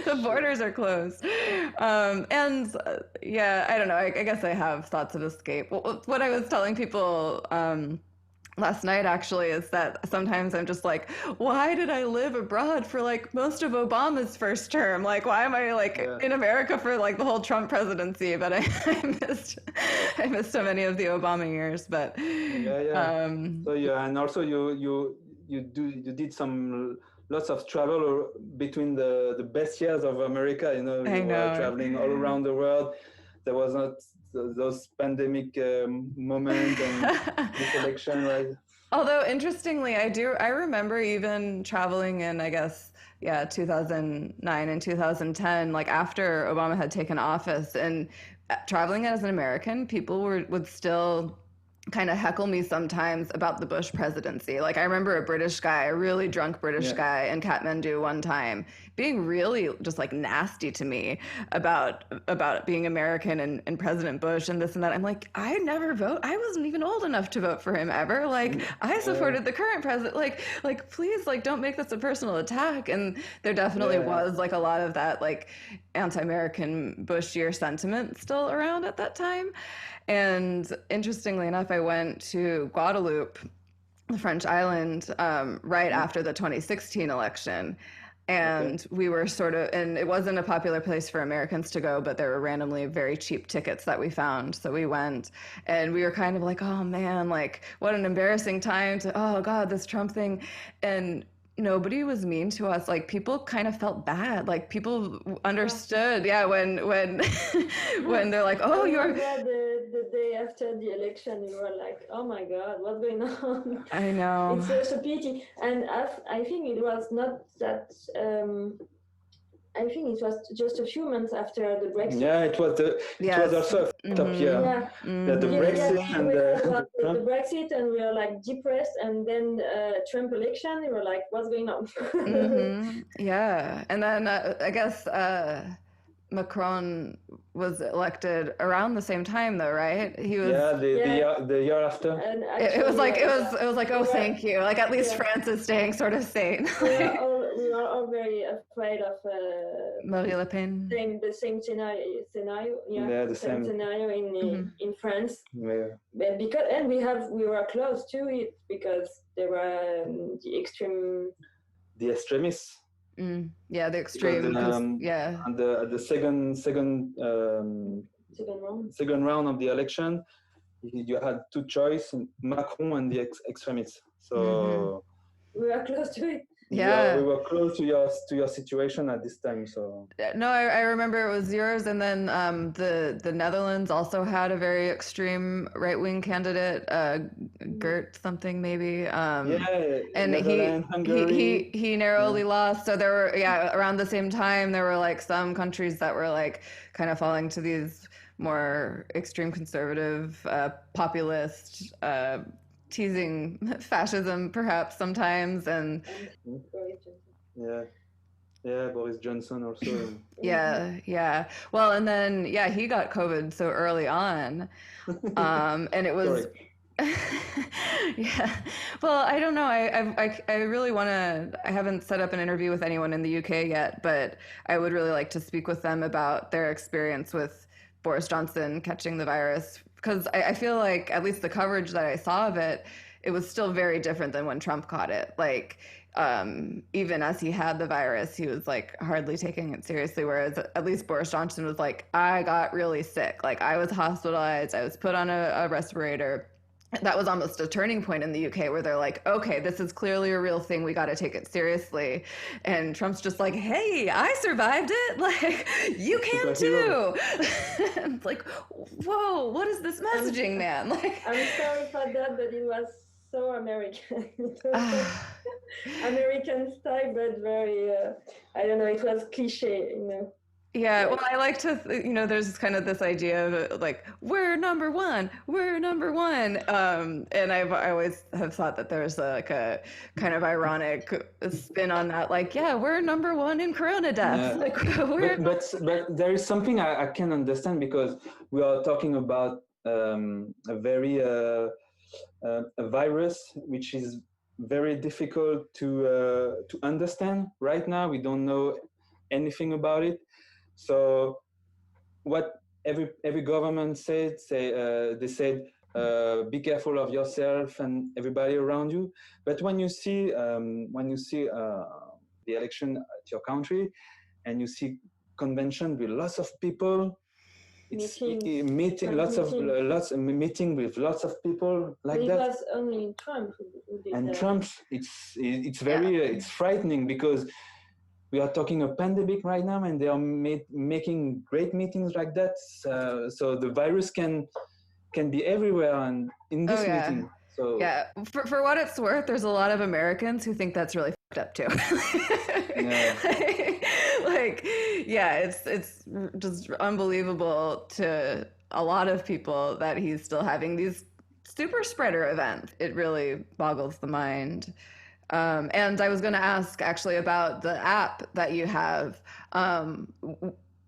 The borders are closed. I don't know. I guess I have thoughts of escape. What I was telling people last night actually is that sometimes I'm just like, why did I live abroad for, like, most of Obama's first term? Like, why am I, like, in America for, like, the whole Trump presidency? But I missed so many of the Obama years. But and also you did lots of travel between the best years of America. You know, you were traveling all around the world. There was not those pandemic moments and this election, right? Although, interestingly, I remember even traveling in, I guess, 2009 and 2010, like, after Obama had taken office, and traveling as an American, people would still kind of heckle me sometimes about the Bush presidency. Like, I remember a really drunk British guy in Kathmandu one time being really just, like, nasty to me about being American and President Bush and this and that. I'm like, I never vote. I wasn't even old enough to vote for him ever. Like, I supported the current president. Like, please, like, don't make this a personal attack. And there definitely was, like, a lot of that, like, anti-American Bush-year sentiment still around at that time. And interestingly enough, I went to Guadeloupe, the French island, right after the 2016 election. And we were and it wasn't a popular place for Americans to go, but there were randomly very cheap tickets that we found. So we went, and we were kind of like, oh man, like, what an embarrassing time oh God, this Trump thing. And nobody was mean to us. Like, people kind of felt bad. Like, people understood. Yeah, when when they're like, oh, you're. The day after the election, you were like, oh my God, what's going on? I know. It's such a pity. And I think it was not that. I think it was just a few months after the Brexit. Yeah, it was also a top year. The Brexit and the Brexit, and we were like depressed, and then Trump election, we were like, what's going on? Yeah, and then I guess Macron was elected around the same time, though, right? He was. Yeah, the year after. And it was like oh, thank you. Like at least France is staying sort of sane. We were all very afraid of Marine Le Pen. The same scenario. Yeah, the same scenario in France. Yeah. And we were close to it because there were the extremists. Yeah, the extreme. Yeah. And the second round of the election, you had two choices: Macron and the extremists. So we were close to it. Yeah, we were close to your situation at this time. So no, I remember it was yours, and then the Netherlands also had a very extreme right wing candidate, Gert something maybe. And he narrowly lost. So there were around the same time there were like some countries that were like kind of falling to these more extreme conservative, populist. Teasing fascism perhaps sometimes, and Boris Johnson also. yeah well, and then he got COVID so early on, and it was yeah, well, I don't know, I really want to, I haven't set up an interview with anyone in the UK yet, but I would really like to speak with them about their experience with Boris Johnson catching the virus, because I feel like at least the coverage that I saw of it, it was still very different than when Trump caught it. Like even as he had the virus, he was like hardly taking it seriously, whereas at least Boris Johnson was like, I got really sick, like I was hospitalized, I was put on a respirator. That was almost a turning point in the UK where they're like, okay, this is clearly a real thing, we got to take it seriously. And Trump's just like, hey, I survived it, like you can too. It's like, whoa, what is this messaging, man? Like, I'm sorry for that, but it was so American. American style, but very I don't know, it was cliche, you know. Yeah, well, I like to, there's kind of this idea of like, we're number one, and I always have thought that there's like a kind of ironic spin on that, like, yeah, we're number one in corona deaths. Yeah. Like, but there is something I can understand, because we are talking about a very a virus which is very difficult to understand right now. We don't know anything about it. So what every government they said, be careful of yourself and everybody around you. But when you see the election at your country, and you see convention with lots of people, meeting with lots of people like that. It was only Trump who did and that. Trump, it's very it's frightening, because we are talking a pandemic right now, and they are making great meetings like that. So the virus can be everywhere, and in this meeting. So for what it's worth, there's a lot of Americans who think that's really fucked up too. It's just unbelievable to a lot of people that he's still having these super spreader events. It really boggles the mind. And I was going to ask actually about the app that you have,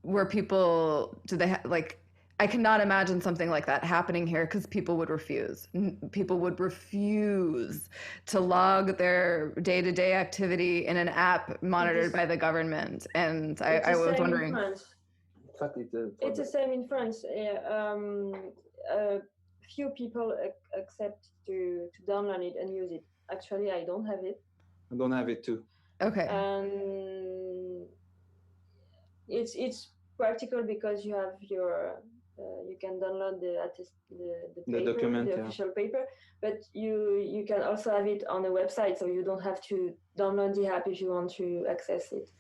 where people, do they like, I cannot imagine something like that happening here, because people would refuse. People would refuse to log their day-to-day activity in an app monitored by the government. And I was wondering. It's the same in France. Few people accept to download it and use it. Actually, I don't have it. I don't have it too. Okay. It's practical because you have your you can download the paper, document, the official paper, but you can also have it on a website, so you don't have to download the app if you want to access it.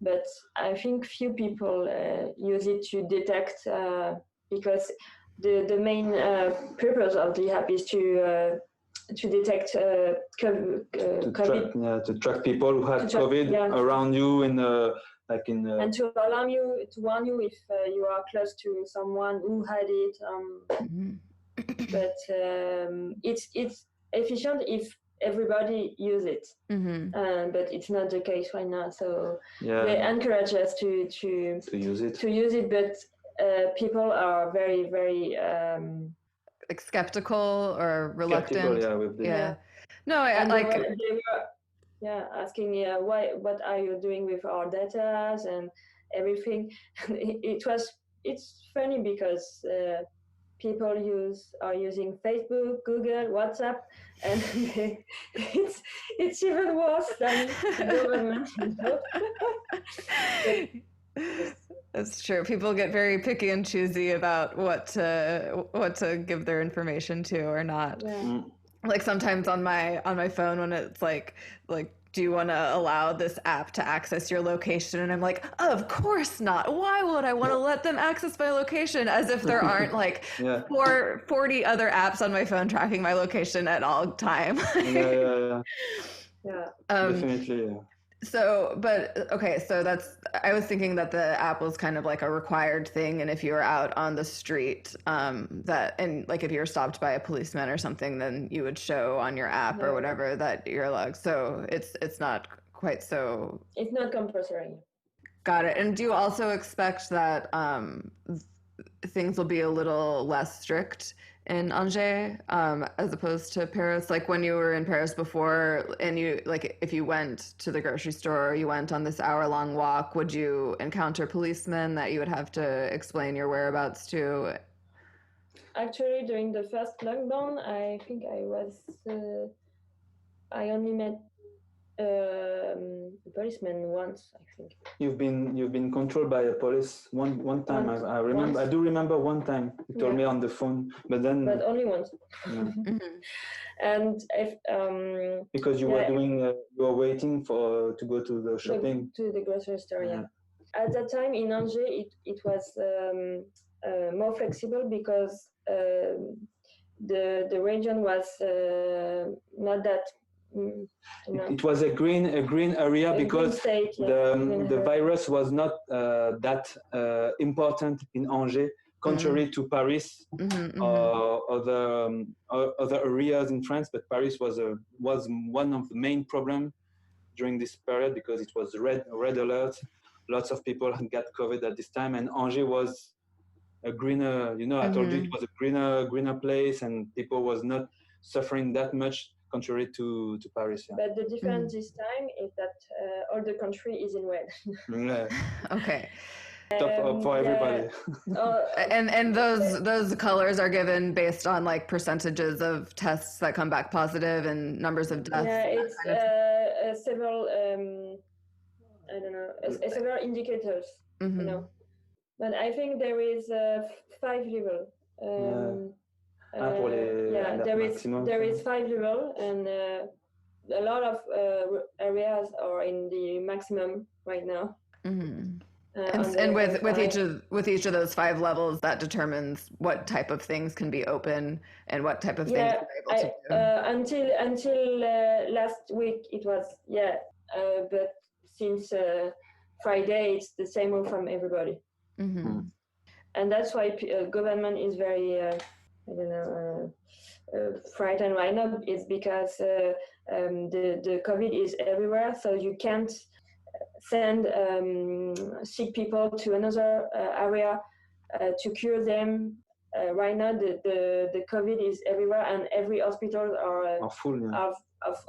But I think few people use it to detect, because the main purpose of the app is to detect COVID. To track people who had COVID around you in like in and to warn you if you are close to someone who had it. But it's efficient if everybody use it. But it's not the case right now. So they encourage us to use it. But people are very, very like skeptical or reluctant. Skeptical, with this. No, like they were asking what are you doing with our data and everything. It's funny because people are using Facebook, Google, WhatsApp, and it's even worse than the government. That's true. People get very picky and choosy about what to give their information to or not. Yeah. Like sometimes on my phone when it's like do you want to allow this app to access your location? And I'm like, of course not. Why would I want to let them access my location? As if there aren't like 40 other apps on my phone tracking my location at all time. Yeah. Definitely. Yeah. So, but okay, so I was thinking that the app was kind of like a required thing, and if you were out on the street, and like if you were stopped by a policeman or something, then you would show on your app or whatever that you're logged. So it's not quite so. It's not compulsory. Got it. And do you also expect that things will be a little less strict in Angers as opposed to Paris? Like when you were in Paris before and you like if you went to the grocery store or you went on this hour-long walk, would you encounter policemen that you would have to explain your whereabouts to? Actually, during the first lockdown, I think I only met a policeman once, I think. You've been controlled by a police one time. I remember. I do remember one time. You told me on the phone, but only once. And if because you were waiting to go to the shopping to the grocery store. Yeah. At that time in Angers, it was more flexible because the region was not that. It was a green area because the virus was not that important in Angers, contrary to Paris or other areas in France. But Paris was one of the main problems during this period because it was red alert. Lots of people got COVID at this time, and Angers was a greener. I told you it was a greener place, and people was not suffering that much. Contrary to Paris. Yeah. But the difference this time is that all the country is in red. Okay. Tough for everybody. And those colors are given based on like percentages of tests that come back positive and numbers of deaths. Yeah, it's several several indicators. But I think there is 5 levels. There is 5 levels, and a lot of areas are in the maximum right now. And with each of those 5 levels, that determines what type of things can be open and what type of things you're able to do. Until last week it was but since Friday it's the same rule from everybody. And that's why government is very frightened right now. Is because the COVID is everywhere, so you can't send sick people to another area to cure them. Right now, the COVID is everywhere, and every hospital are full. Yeah.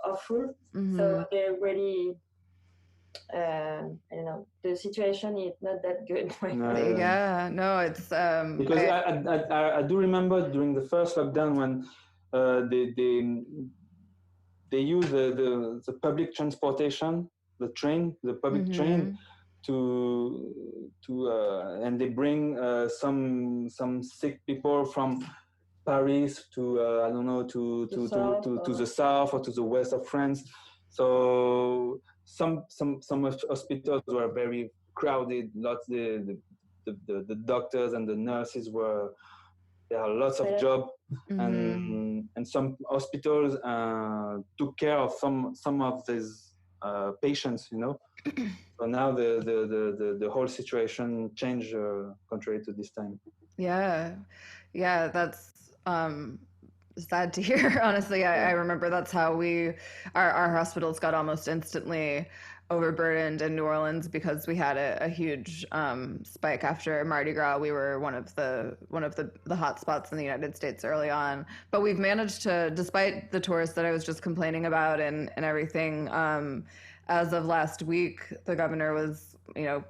Are full. So they're really. The situation is not that good right now. It's because I do remember during the first lockdown when they use the public transportation, the public train and they bring some sick people from Paris to I don't know to the south or to the west of France. So some hospitals were very crowded. Lots the doctors and the nurses there are lots of jobs, and some hospitals took care of some of these patients. So now the whole situation changed contrary to this time. Yeah, that's sad to hear. Honestly, I remember that's how our hospitals got almost instantly overburdened in New Orleans because we had a huge spike after Mardi Gras. We were one of the hot spots in the United States early on, but we've managed to, despite the tourists that I was just complaining about and everything. As of last week, the governor was,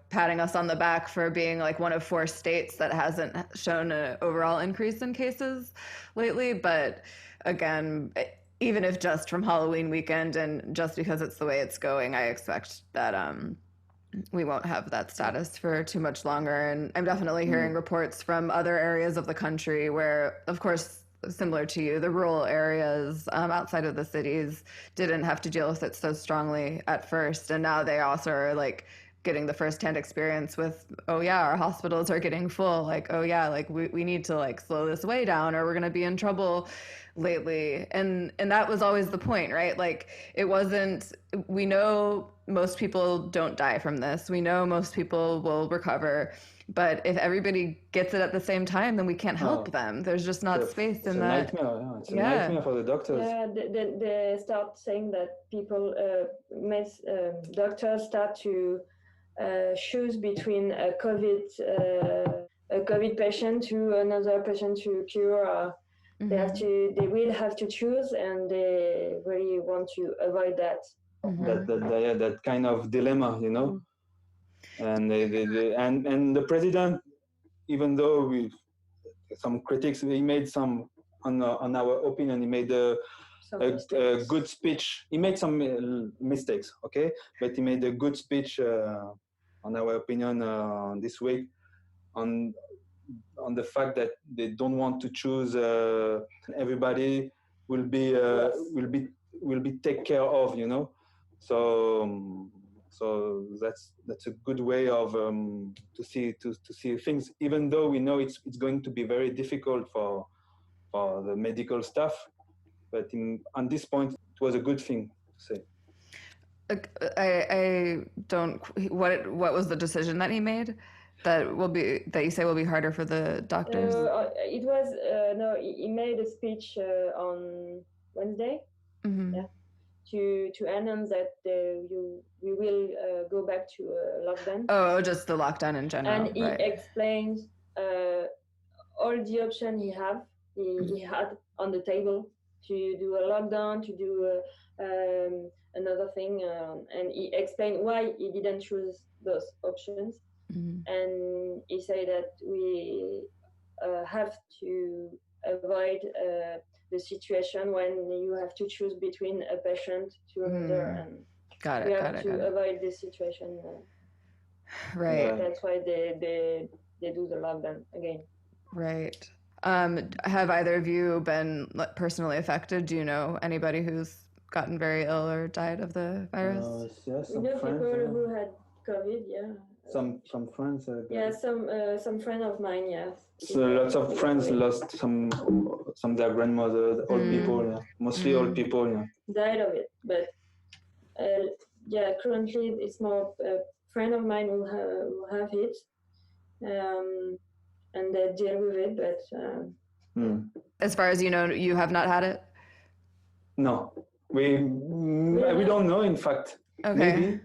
patting us on the back for being like one of 4 states that hasn't shown an overall increase in cases lately. But again, even if just from Halloween weekend and just because it's the way it's going, I expect that we won't have that status for too much longer. And I'm definitely hearing reports from other areas of the country where, of course, similar to you, the rural areas outside of the cities didn't have to deal with it so strongly at first, and now they also are like getting the firsthand experience with, oh yeah, our hospitals are getting full, like, oh yeah, like we need to like slow this way down or we're going to be in trouble lately. And that was always the point, right? Like, it wasn't, we know most people don't die from this, we know most people will recover, but if everybody gets it at the same time, then we can't help them. There's just not space in that. It's a nightmare for the doctors. Yeah, they start saying that people, doctors start to choose between a COVID patient to another patient to cure. They will have to choose, and they really want to avoid that. That kind of dilemma, and and the president, even though some critics, he made some on our opinion, he made a good speech. He made some mistakes, okay, but he made a good speech on our opinion this week on the fact that they don't want to choose. Everybody will be taken care of, So that's a good way of to see things, even though we know it's going to be very difficult for the medical staff. But on this point, it was a good thing to say. I don't. What was the decision that he made that you say will be harder for the doctors? It was he made a speech on Wednesday. Yeah. To announce that we will go back to lockdown. Oh, just the lockdown in general. And he explains all the options he had on the table to do a lockdown, to do another thing, and he explained why he didn't choose those options. And he said that we have to avoid the situation when you have to choose between a patient to another, and we have to avoid this situation. Right. Yeah, that's why they do the lockdown again. Right. Have either of you been personally affected? Do you know anybody who's gotten very ill or died of the virus? We know people who had COVID. Yeah. Some friends. Some friend of mine. Yeah. So lots of friends lost some their grandmothers, old people. Yeah. Mostly old people. Yeah. Died of it, but currently it's more a friend of mine who have it, and they deal with it. But as far as you know, you have not had it. No, we don't know. In fact, okay. Maybe.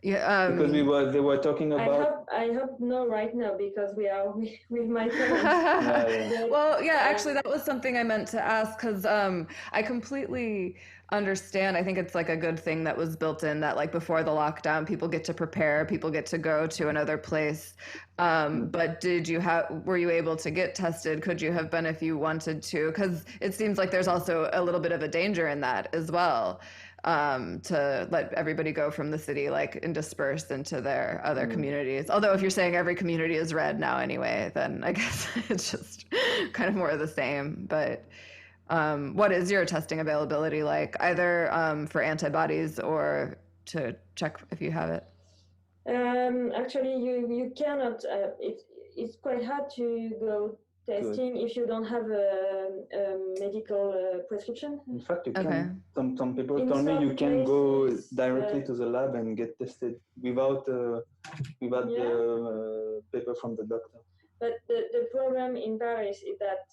Yeah, because they were talking about. I hope no right now, because we are with my parents. Well, yeah, actually, that was something I meant to ask, because I completely understand. I think it's like a good thing that was built in, that like before the lockdown, people get to prepare, people get to go to another place. But were you able to get tested? Could you have been if you wanted to? Because it seems like there's also a little bit of a danger in that as well. To let everybody go from the city, like, and disperse into their other communities. Although if you're saying every community is red now anyway, then I guess it's just kind of more of the same. But what is your testing availability like, either for antibodies or to check if you have it? Actually, you cannot. It's quite hard to go testing if you don't have a medical prescription. In fact, you Okay. can. Some people In told me some you can go places, directly to the lab and get tested without Yeah. the paper from the doctor. But the problem in Paris is that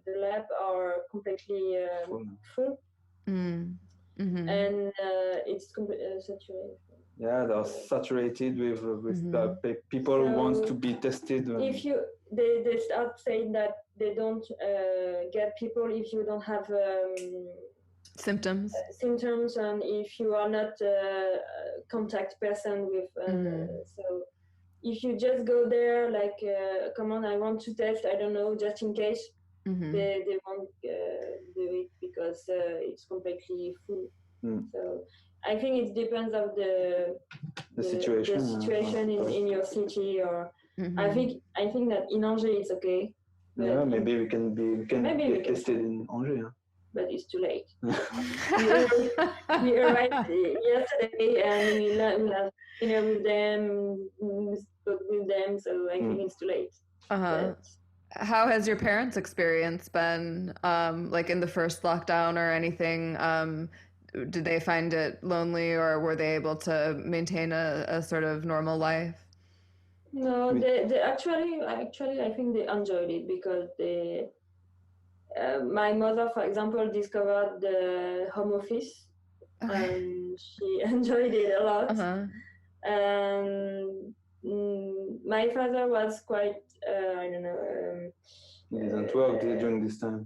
the lab are completely full. And it's saturated. Yeah, they are saturated with people who want to be tested. If they start saying that they don't get people if you don't have symptoms, and if you are not a contact person with. So if you just go there like, come on, I want to test, I don't know, just in case, they won't do it because it's completely full. So I think it depends of the situation in your city, or I think that in Angers it's okay. Yeah, maybe we can get tested in Angers. Yeah. But it's too late. we arrived yesterday and we have dinner with them, spoke with them, so I think it's too late. How has your parents' experience been, like in the first lockdown or anything? Did they find it lonely, or were they able to maintain a sort of normal life? No, they actually I think they enjoyed it because my mother, for example, discovered the home office, and she enjoyed it a lot. And my father was quite, I don't know. He didn't work during this time.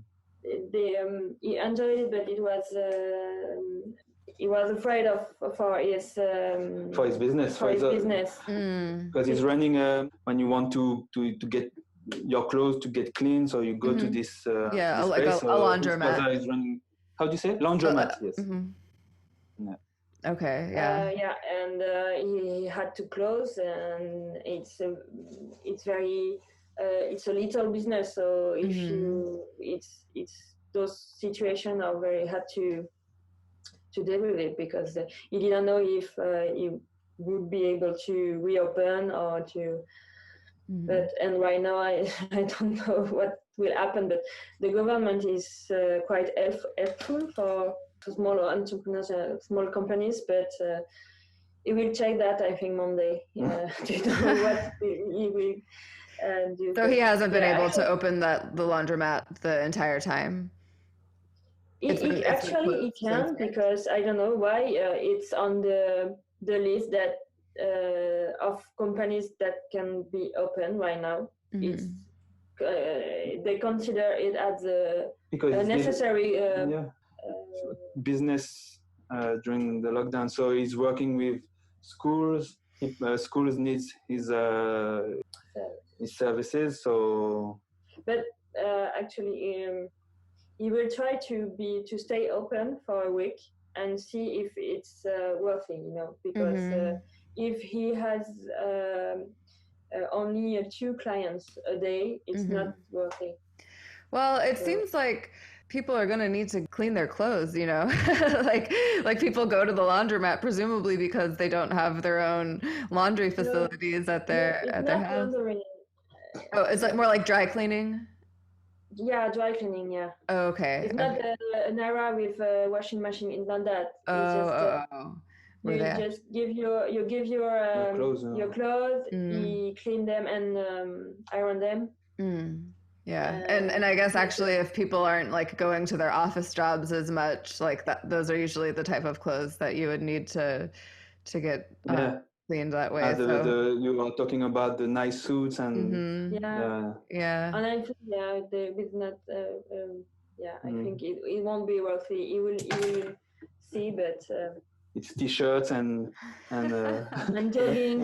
He enjoyed it, but it was he was afraid for his business. Because he's running when you want to get your clothes to get clean, so you go to this this like place, a laundromat. Is running, how do you say it? Laundromat? Yes. Yeah. Okay. And he had to close, and it's very it's a little business, so if it's those situations are very hard to deal with it, because he didn't know if he would be able to reopen or to. But and right now I don't know what will happen, but the government is quite helpful for small entrepreneurs, small companies, but he will check that, I think, Monday to know what he will do. So he hasn't been able to open the laundromat the entire time? He can, because I don't know why it's on the list that of companies that can be open right now. It's they consider it as a necessary business during the lockdown. So he's working with schools. Schools needs his services. So, but actually, he will try to stay open for a week and see if it's worthy, because if he has only a few clients a day, it's not worthy. Well, it seems like people are going to need to clean their clothes, like people go to the laundromat presumably because they don't have their own laundry facilities at their house. Oh, it's like more like dry cleaning? Yeah, dry cleaning, yeah. Oh, okay. It's not an era with a washing machine, it's not that. You just give your clothes, you clean them and iron them. Yeah, and I guess actually if people aren't like going to their office jobs as much, like that, those are usually the type of clothes that you would need to get cleaned that way. You are talking about the nice suits and and I think they will not. I think it won't be worthy. He will see, but it's t-shirts and joggings.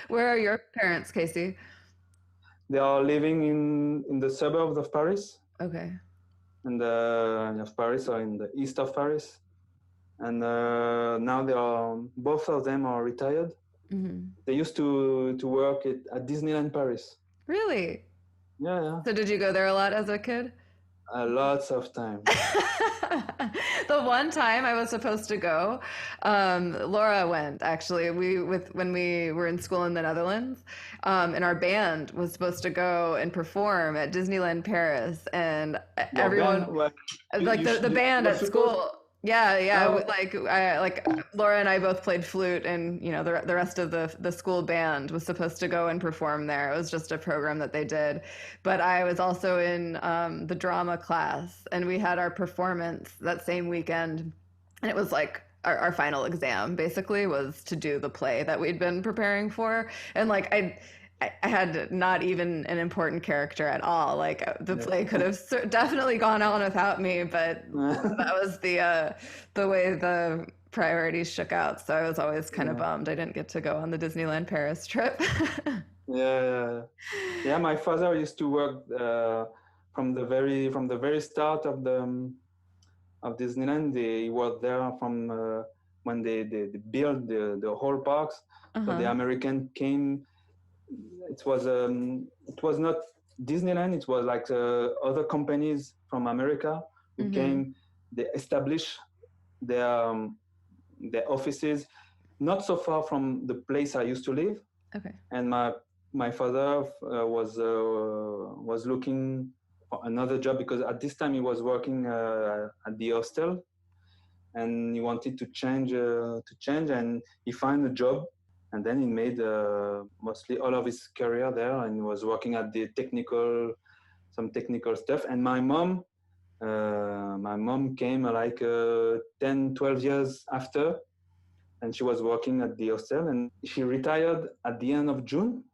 Where are your parents, Kessi? They are living in the suburbs of Paris. Okay. And of Paris, or in the east of Paris. And now both of them are retired. They used to work at Disneyland Paris. Really? Yeah. So did you go there a lot as a kid? Lots of time. The one time I was supposed to go, Laura went actually. When we were in school in the Netherlands, and our band was supposed to go and perform at Disneyland Paris, and Your everyone, band, well, like the band you're at supposed. school. Yeah, yeah. Oh, Like Laura and I both played flute, and the rest of the school band was supposed to go and perform there. It was just a program that they did, but I was also in the drama class, and we had our performance that same weekend, and it was like our final exam basically was to do the play that we'd been preparing for, and like I had not even an important character at all. Like the play could have definitely gone on without me, but that was the way the priorities shook out. So I was always kind of yeah. bummed I didn't get to go on the Disneyland Paris trip. Yeah. Yeah, my father used to work from the very start of Disneyland. He was there from when they built the whole parks. So the American came. It was not Disneyland. It was like other companies from America who came. They established their their offices not so far from the place I used to live. Okay. And my father was looking for another job because at this time he was working at the hostel, and he wanted to change and he found a job, and then he made mostly all of his career there, and he was working at the some technical stuff. And my mom came like 10-12 years after, and she was working at the hostel, and she retired at the end of June.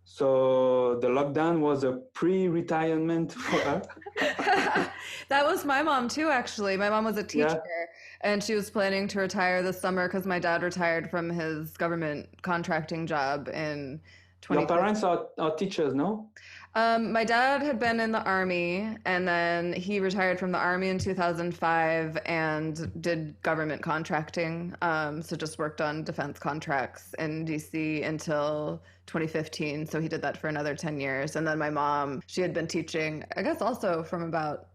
So the lockdown was a pre-retirement for her. That was my mom too, actually. My mom was a teacher, and she was planning to retire this summer because my dad retired from his government contracting job in 2015. Your parents are teachers, no? My dad had been in the army, and then he retired from the army in 2005 and did government contracting. So just worked on defense contracts in DC until 2015. So he did that for another 10 years. And then my mom, she had been teaching, I guess also from about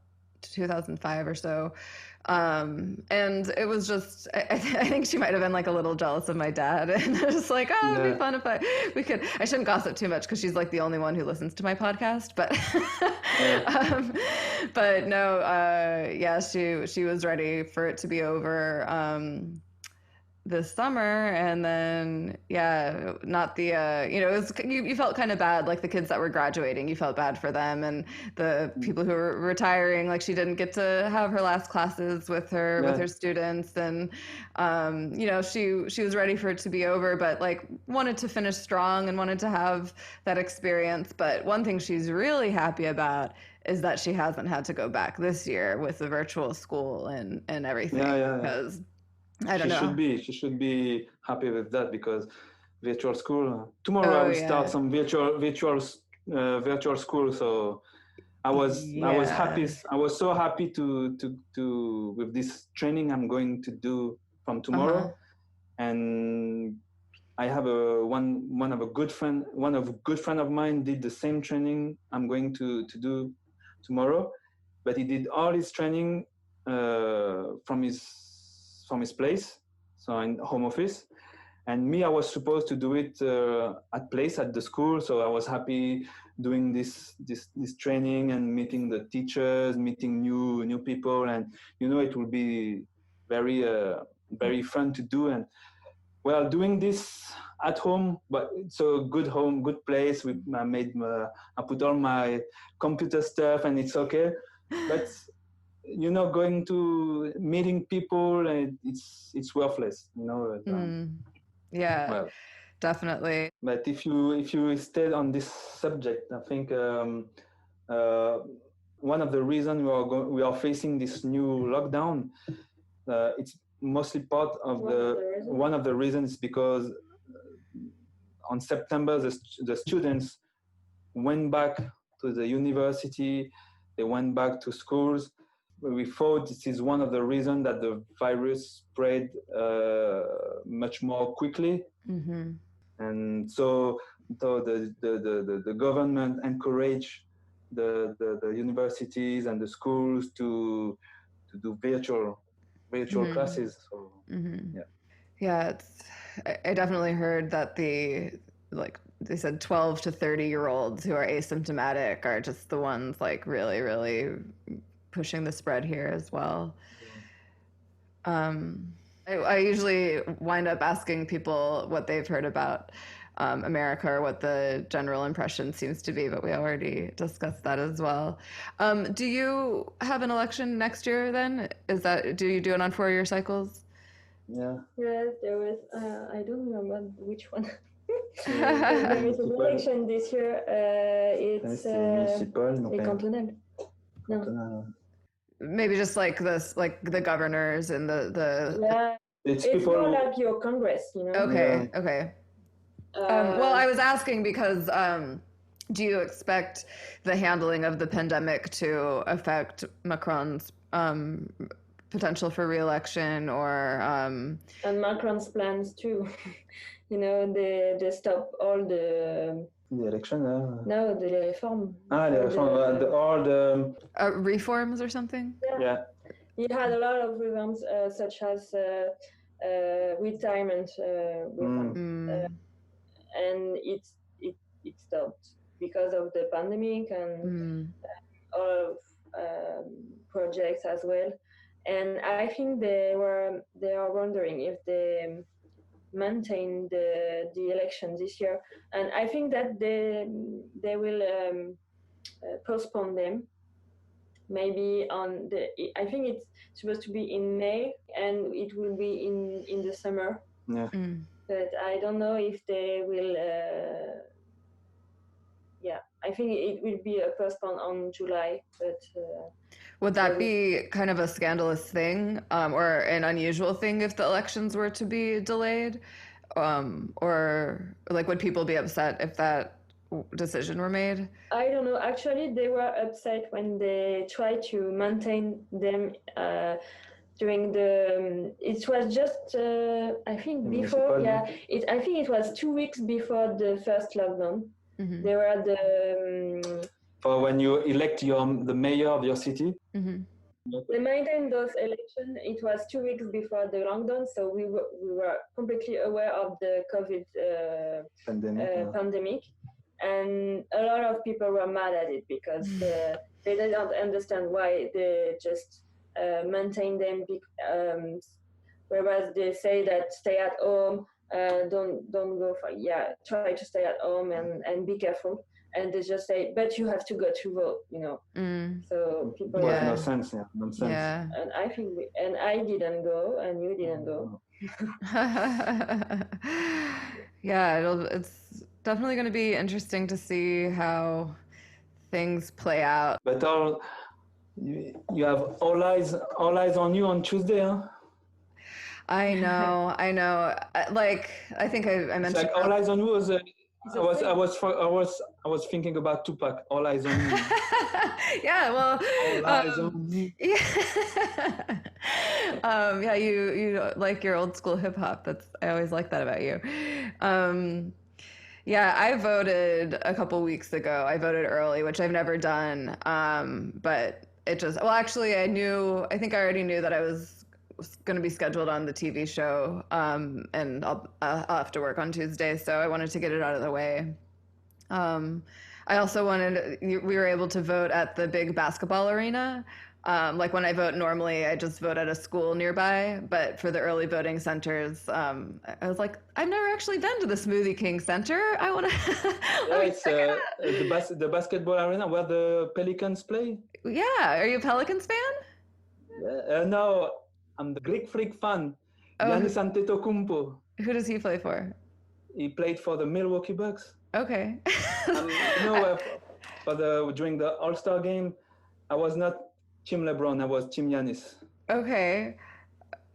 2005 or so. And it was just, I think she might have been like a little jealous of my dad, and just like, oh, it'd be fun if we could. I shouldn't gossip too much because she's like the only one who listens to my podcast, but but no, yeah, she was ready for it to be over this summer. And then not the it was, you felt kind of bad, like the kids that were graduating, you felt bad for them, and the people who were retiring, like she didn't get to have her last classes with her students, and she was ready for it to be over, but like wanted to finish strong and wanted to have that experience. But one thing she's really happy about is that she hasn't had to go back this year with the virtual school and everything, because I don't know. She should be happy with that, because virtual school. Tomorrow I will start some virtual school. So I was happy. I was so happy to with this training I'm going to do from tomorrow, and I have one of a good friend of mine did the same training I'm going to do tomorrow, but he did all his training from his place, so in home office, and me, I was supposed to do it at the school. So I was happy doing this training and meeting the teachers, meeting new people, and it will be very fun to do. And well, doing this at home, but it's a good place. I put all my computer stuff, and it's okay, but going to meeting people, and it's worthless, well, definitely. But if you stay on this subject, I think one of the reasons we are facing this new lockdown, it's mostly part of one of the reasons, because on September the students went back to the university, they went back to schools. We thought this is one of the reasons that the virus spread much more quickly, and so the government encouraged the universities and the schools to do virtual classes. So yeah, I definitely heard that they said 12 to 30-year-olds who are asymptomatic are just the ones like really, really pushing the spread here as well. I usually wind up asking people what they've heard about America or what the general impression seems to be, but we already discussed that as well. Do you have an election next year then? Do you do it on 4-year cycles? Yeah. Yes, there was. I don't remember which one. There is an election this year. It's municipal. les cantonales. No. Maybe just like this, like the governors and the. Yeah, it's more like your Congress, you know. Okay. Yeah. Okay. Well, I was asking because do you expect the handling of the pandemic to affect Macron's potential for re-election or and Macron's plans too? You know, they stop all the election. No, the reform. All the reforms or something. Yeah. He had a lot of reforms, such as retirement reform, and it stopped because of the pandemic and all of projects as well. And I think they are wondering if they maintain the election this year, and I think that they will postpone them. Maybe I think it's supposed to be in May, and it will be in the summer. Yeah. But I don't know if they will. I think it will be postponed on July. But would that be kind of a scandalous thing, or an unusual thing if the elections were to be delayed, or like would people be upset if that decision were made? I don't know. Actually, they were upset when they tried to maintain them during the. It was just I think before. Yeah, I think it was 2 weeks before the first lockdown. Mm-hmm. They were the. For when you elect the mayor of your city. Mm-hmm. They maintained those elections. It was 2 weeks before the lockdown, so we were completely aware of the COVID pandemic. And a lot of people were mad at it because they didn't understand why they just maintain them. Whereas they say that stay at home, don't go for try to stay at home and be careful. And they just say, but you have to go to vote, you know. So people no sense, nonsense. Yeah. And I think I didn't go, and you didn't go. Yeah, it's definitely going to be interesting to see how things play out. But you have all eyes on you on Tuesday, huh? I know. Like I think I mentioned. It's like all eyes on you was. I was thinking about Tupac. All eyes on me. Yeah, well. All eyes on me. Yeah. You like your old school hip hop. I always like that about you. Yeah, I voted a couple weeks ago. I voted early, which I've never done. But it just actually I think I already knew that I was going to be scheduled on the TV show, and I'll have to work on Tuesday, so I wanted to get it out of the way. I also we were able to vote at the big basketball arena. Like when I vote normally, I just vote at a school nearby, but for the early voting centers, I was like, I've never actually been to the Smoothie King Center. I want to. It's the basketball arena where the Pelicans play. Yeah, are you a Pelicans fan? No. I'm the Greek Freak fan, Giannis Antetokounmpo. Who does he play for? He played for the Milwaukee Bucks. Okay. During the All-Star game, I was not Team LeBron. I was Team Giannis. Okay.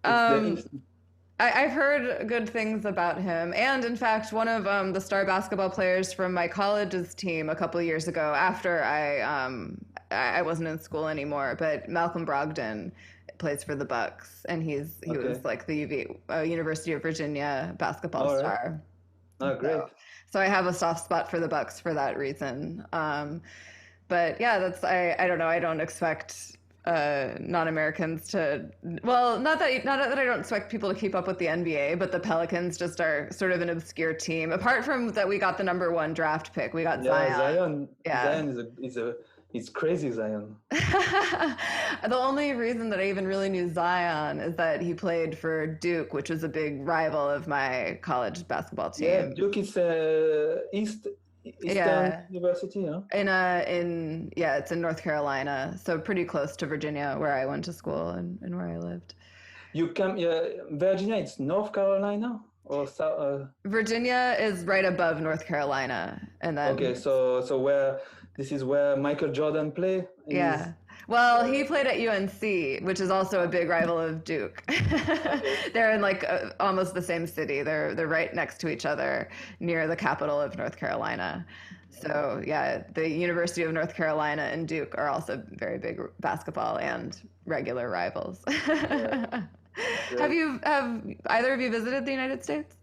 I've heard good things about him, and in fact, one of the star basketball players from my college's team a couple of years ago, after I wasn't in school anymore, but Malcolm Brogdon plays for the Bucks, and he was like the University of Virginia basketball star. Oh, great! So I have a soft spot for the Bucks for that reason. But yeah, I don't know. I don't expect non-Americans to, well, not that I don't expect people to keep up with the NBA, but the Pelicans just are sort of an obscure team. Apart from that, we got the #1 draft pick. We got Zion. Zion is crazy, Zion. The only reason that I even really knew Zion is that he played for Duke, which was a big rival of my college basketball team. Yeah, Duke is Eastern University, huh? It's in North Carolina, so pretty close to Virginia, where I went to school and where I lived. You come, Virginia, it's North Carolina or South? Virginia is right above North Carolina, and then. Okay, so where this is where Michael Jordan played? Yeah. Well, he played at UNC, which is also a big rival of Duke. They're in like almost the same city. They're right next to each other near the capital of North Carolina. So yeah, the University of North Carolina and Duke are also very big basketball and regular rivals. Have either of you visited the United States?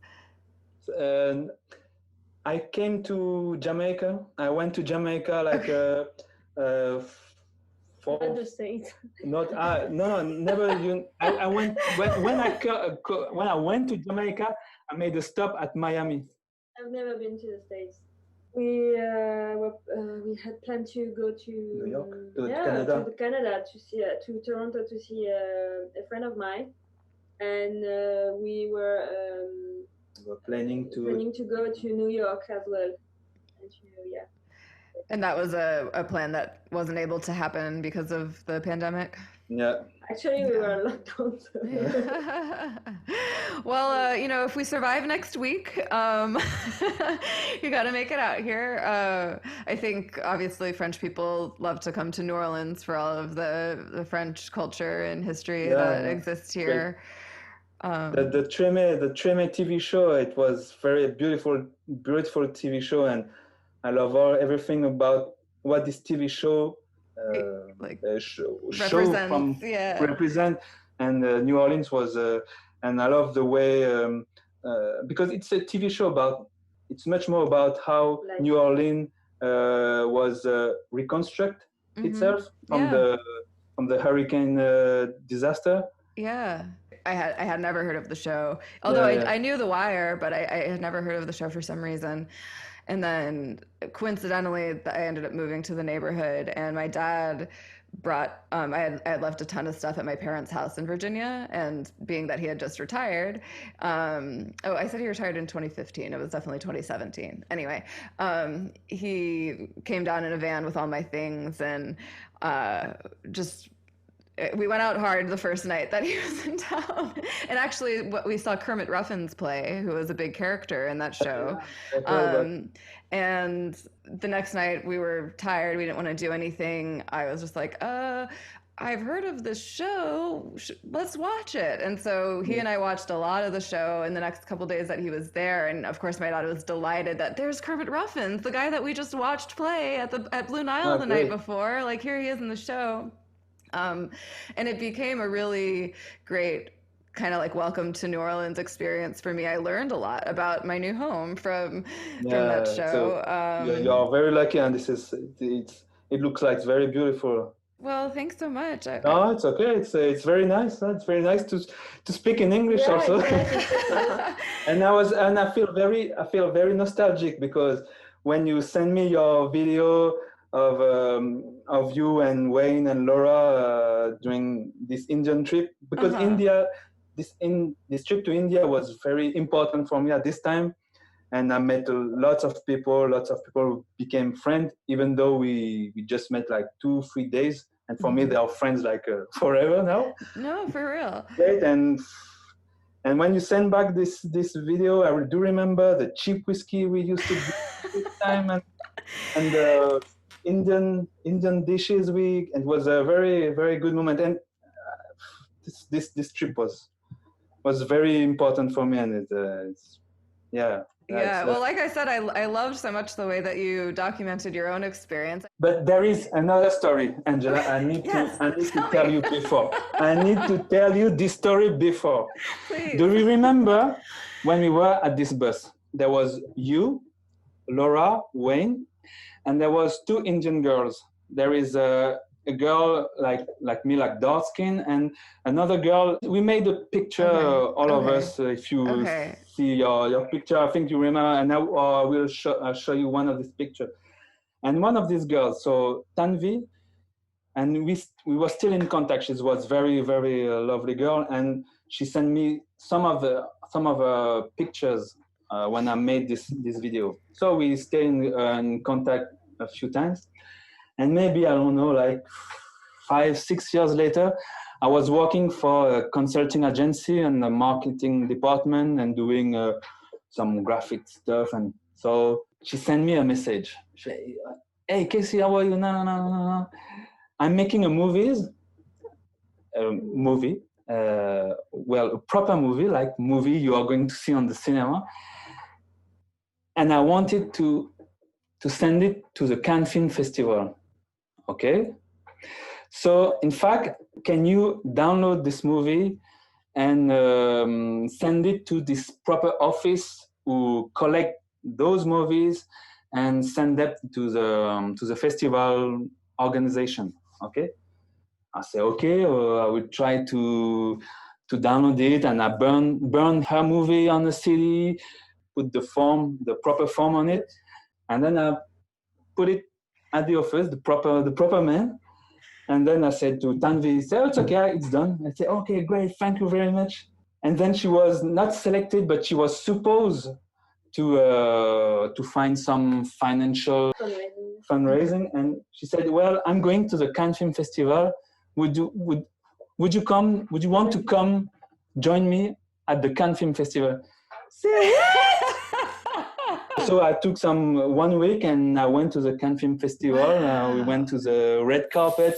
I came to Jamaica. I went to Jamaica like Not the States. No, never. I went when I went to Jamaica. I made a stop at Miami. I've never been to the States. We had planned to go to New York, to Canada to see to Toronto to see a friend of mine, and we were planning to go to New York as well. And that was a plan that wasn't able to happen because of the pandemic? Yeah. Actually, we were locked down. So. Well, if we survive next week, you got to make it out here. I think, obviously, French people love to come to New Orleans for all of the French culture and history that exists here. The Treme TV show, it was very beautiful TV show, and I love everything about what this TV show represent, and New Orleans was, and I love the way because it's a TV show it's much more about how New Orleans was reconstruct itself from the hurricane disaster. Yeah. I had never heard of the show, although I knew The Wire, but I had never heard of the show for some reason. And then coincidentally, I ended up moving to the neighborhood, and my dad brought, I had left a ton of stuff at my parents' house in Virginia, and being that he had just retired, I said he retired in 2015. It was definitely 2017. Anyway, he came down in a van with all my things, and we went out hard the first night that he was in town. And actually, we saw Kermit Ruffins play, who was a big character in that show. And the next night, we were tired. We didn't want to do anything. I was just like, I've heard of this show. Let's watch it. And so he and I watched a lot of the show in the next couple days that he was there. And of course, my dad was delighted that there's Kermit Ruffins, the guy that we just watched play at Blue Nile the night before. Like, here he is in the show. And it became a really great kind of like welcome to New Orleans experience for me. I learned a lot about my new home from that show. So you are very lucky, and it looks like it's very beautiful. Well, thanks so much. No, it's okay. It's very nice. It's very nice to speak in English also. and I feel very nostalgic because when you send me your video of you and Wayne and Laura during this Indian trip, because this trip to India was very important for me at this time, and I met lots of people who became friends, even though we just met like 2-3 days, and for me they are friends like forever now. No, for real. Great. And when you send back this video, I do remember the cheap whiskey we used to drink this time, and the Indian dishes it was a very, very good moment, and this trip was very important for me, and well, like I said, I loved so much the way that you documented your own experience. But there is another story, Angela. I need to tell you before. I need to tell you this story before. Please. Do you remember when we were at this bus? There was you, Laura, Wayne, and there was 2 Indian girls. there is a girl like me, like dark skin, and another girl. We made a picture, all of us. If you see your picture, I think you remember, and I will show you one of these pictures. And one of these girls, so Tanvi, and we were still in contact. She was very, very lovely girl, and she sent me some of her pictures when I made this video. So we stayed in contact a few times. And maybe, I don't know, like 5-6 years later, I was working for a consulting agency and the marketing department and doing some graphic stuff. And so she sent me a message. She said, "Hey, Kessi, how are you? No. I'm making a movie, a proper movie, like movie you are going to see on the cinema. And I wanted to send it to the Cannes Film Festival. Okay, so in fact, can you download this movie and send it to this proper office who collect those movies and send them to the festival organization?" Okay, I say okay. I will try to download it, and I burn her movie on the CD, put the proper form on it, and then I put it at the office, the proper man. And then I said to Tanvi, "Oh, it's okay, it's done." I said, "Okay, great, thank you very much." And then she was not selected, but she was supposed to find some financial fundraising. And she said, "Well, I'm going to the Cannes Film Festival. Would you come? Would you want to come join me at the Cannes Film Festival?" Say what? So I took 1 week and I went to the Cannes Film Festival. Wow. We went to the red carpet.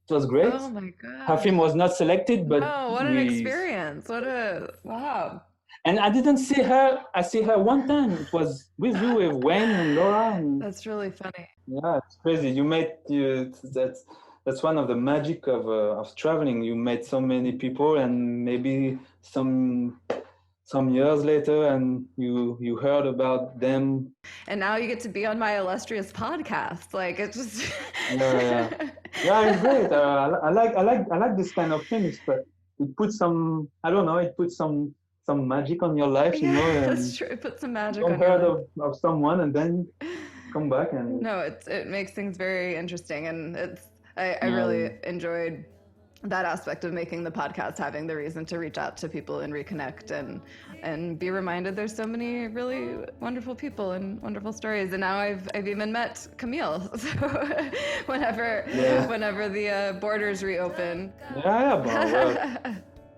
It was great. Oh my God. Her film was not selected, but what an experience. Wow. And I didn't see her. I see her one time. It was with you, with Wayne and Laura. And that's really funny. Yeah, it's crazy. That's one of the magic of traveling. You met so many people, and maybe some years later, and you heard about them. And now you get to be on my illustrious podcast. Like, it's just Yeah, it's great. I like this kind of things, but it puts some, I don't know, it puts some magic on your life, you know. And that's true. It puts some magic on your life. Of someone, and then come back and no, it makes things very interesting, and I really enjoyed that aspect of making the podcast, having the reason to reach out to people and reconnect and be reminded there's so many really wonderful people and wonderful stories. And now I've even met Camille. So whenever the borders reopen.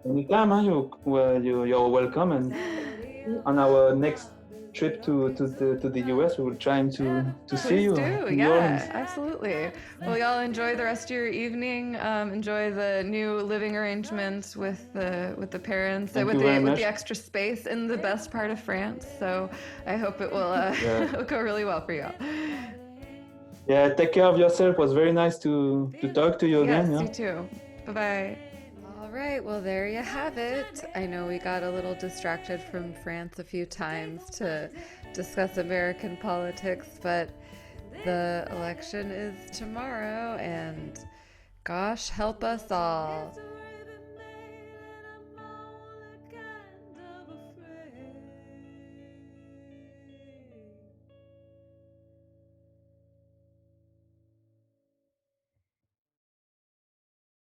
Anytime, you're welcome. And on our next trip to the US, we will try to see you. Yeah, absolutely. Well, y'all enjoy the rest of your evening. Enjoy the new living arrangement with the parents, with the extra space in the best part of France. So I hope it will go really well for y'all. Yeah, take care of yourself. It was very nice to talk to you again. Yes, you too. Bye-bye. All right, well, there you have it. I know we got a little distracted from France a few times to discuss American politics, but the election is tomorrow, and gosh, help us all.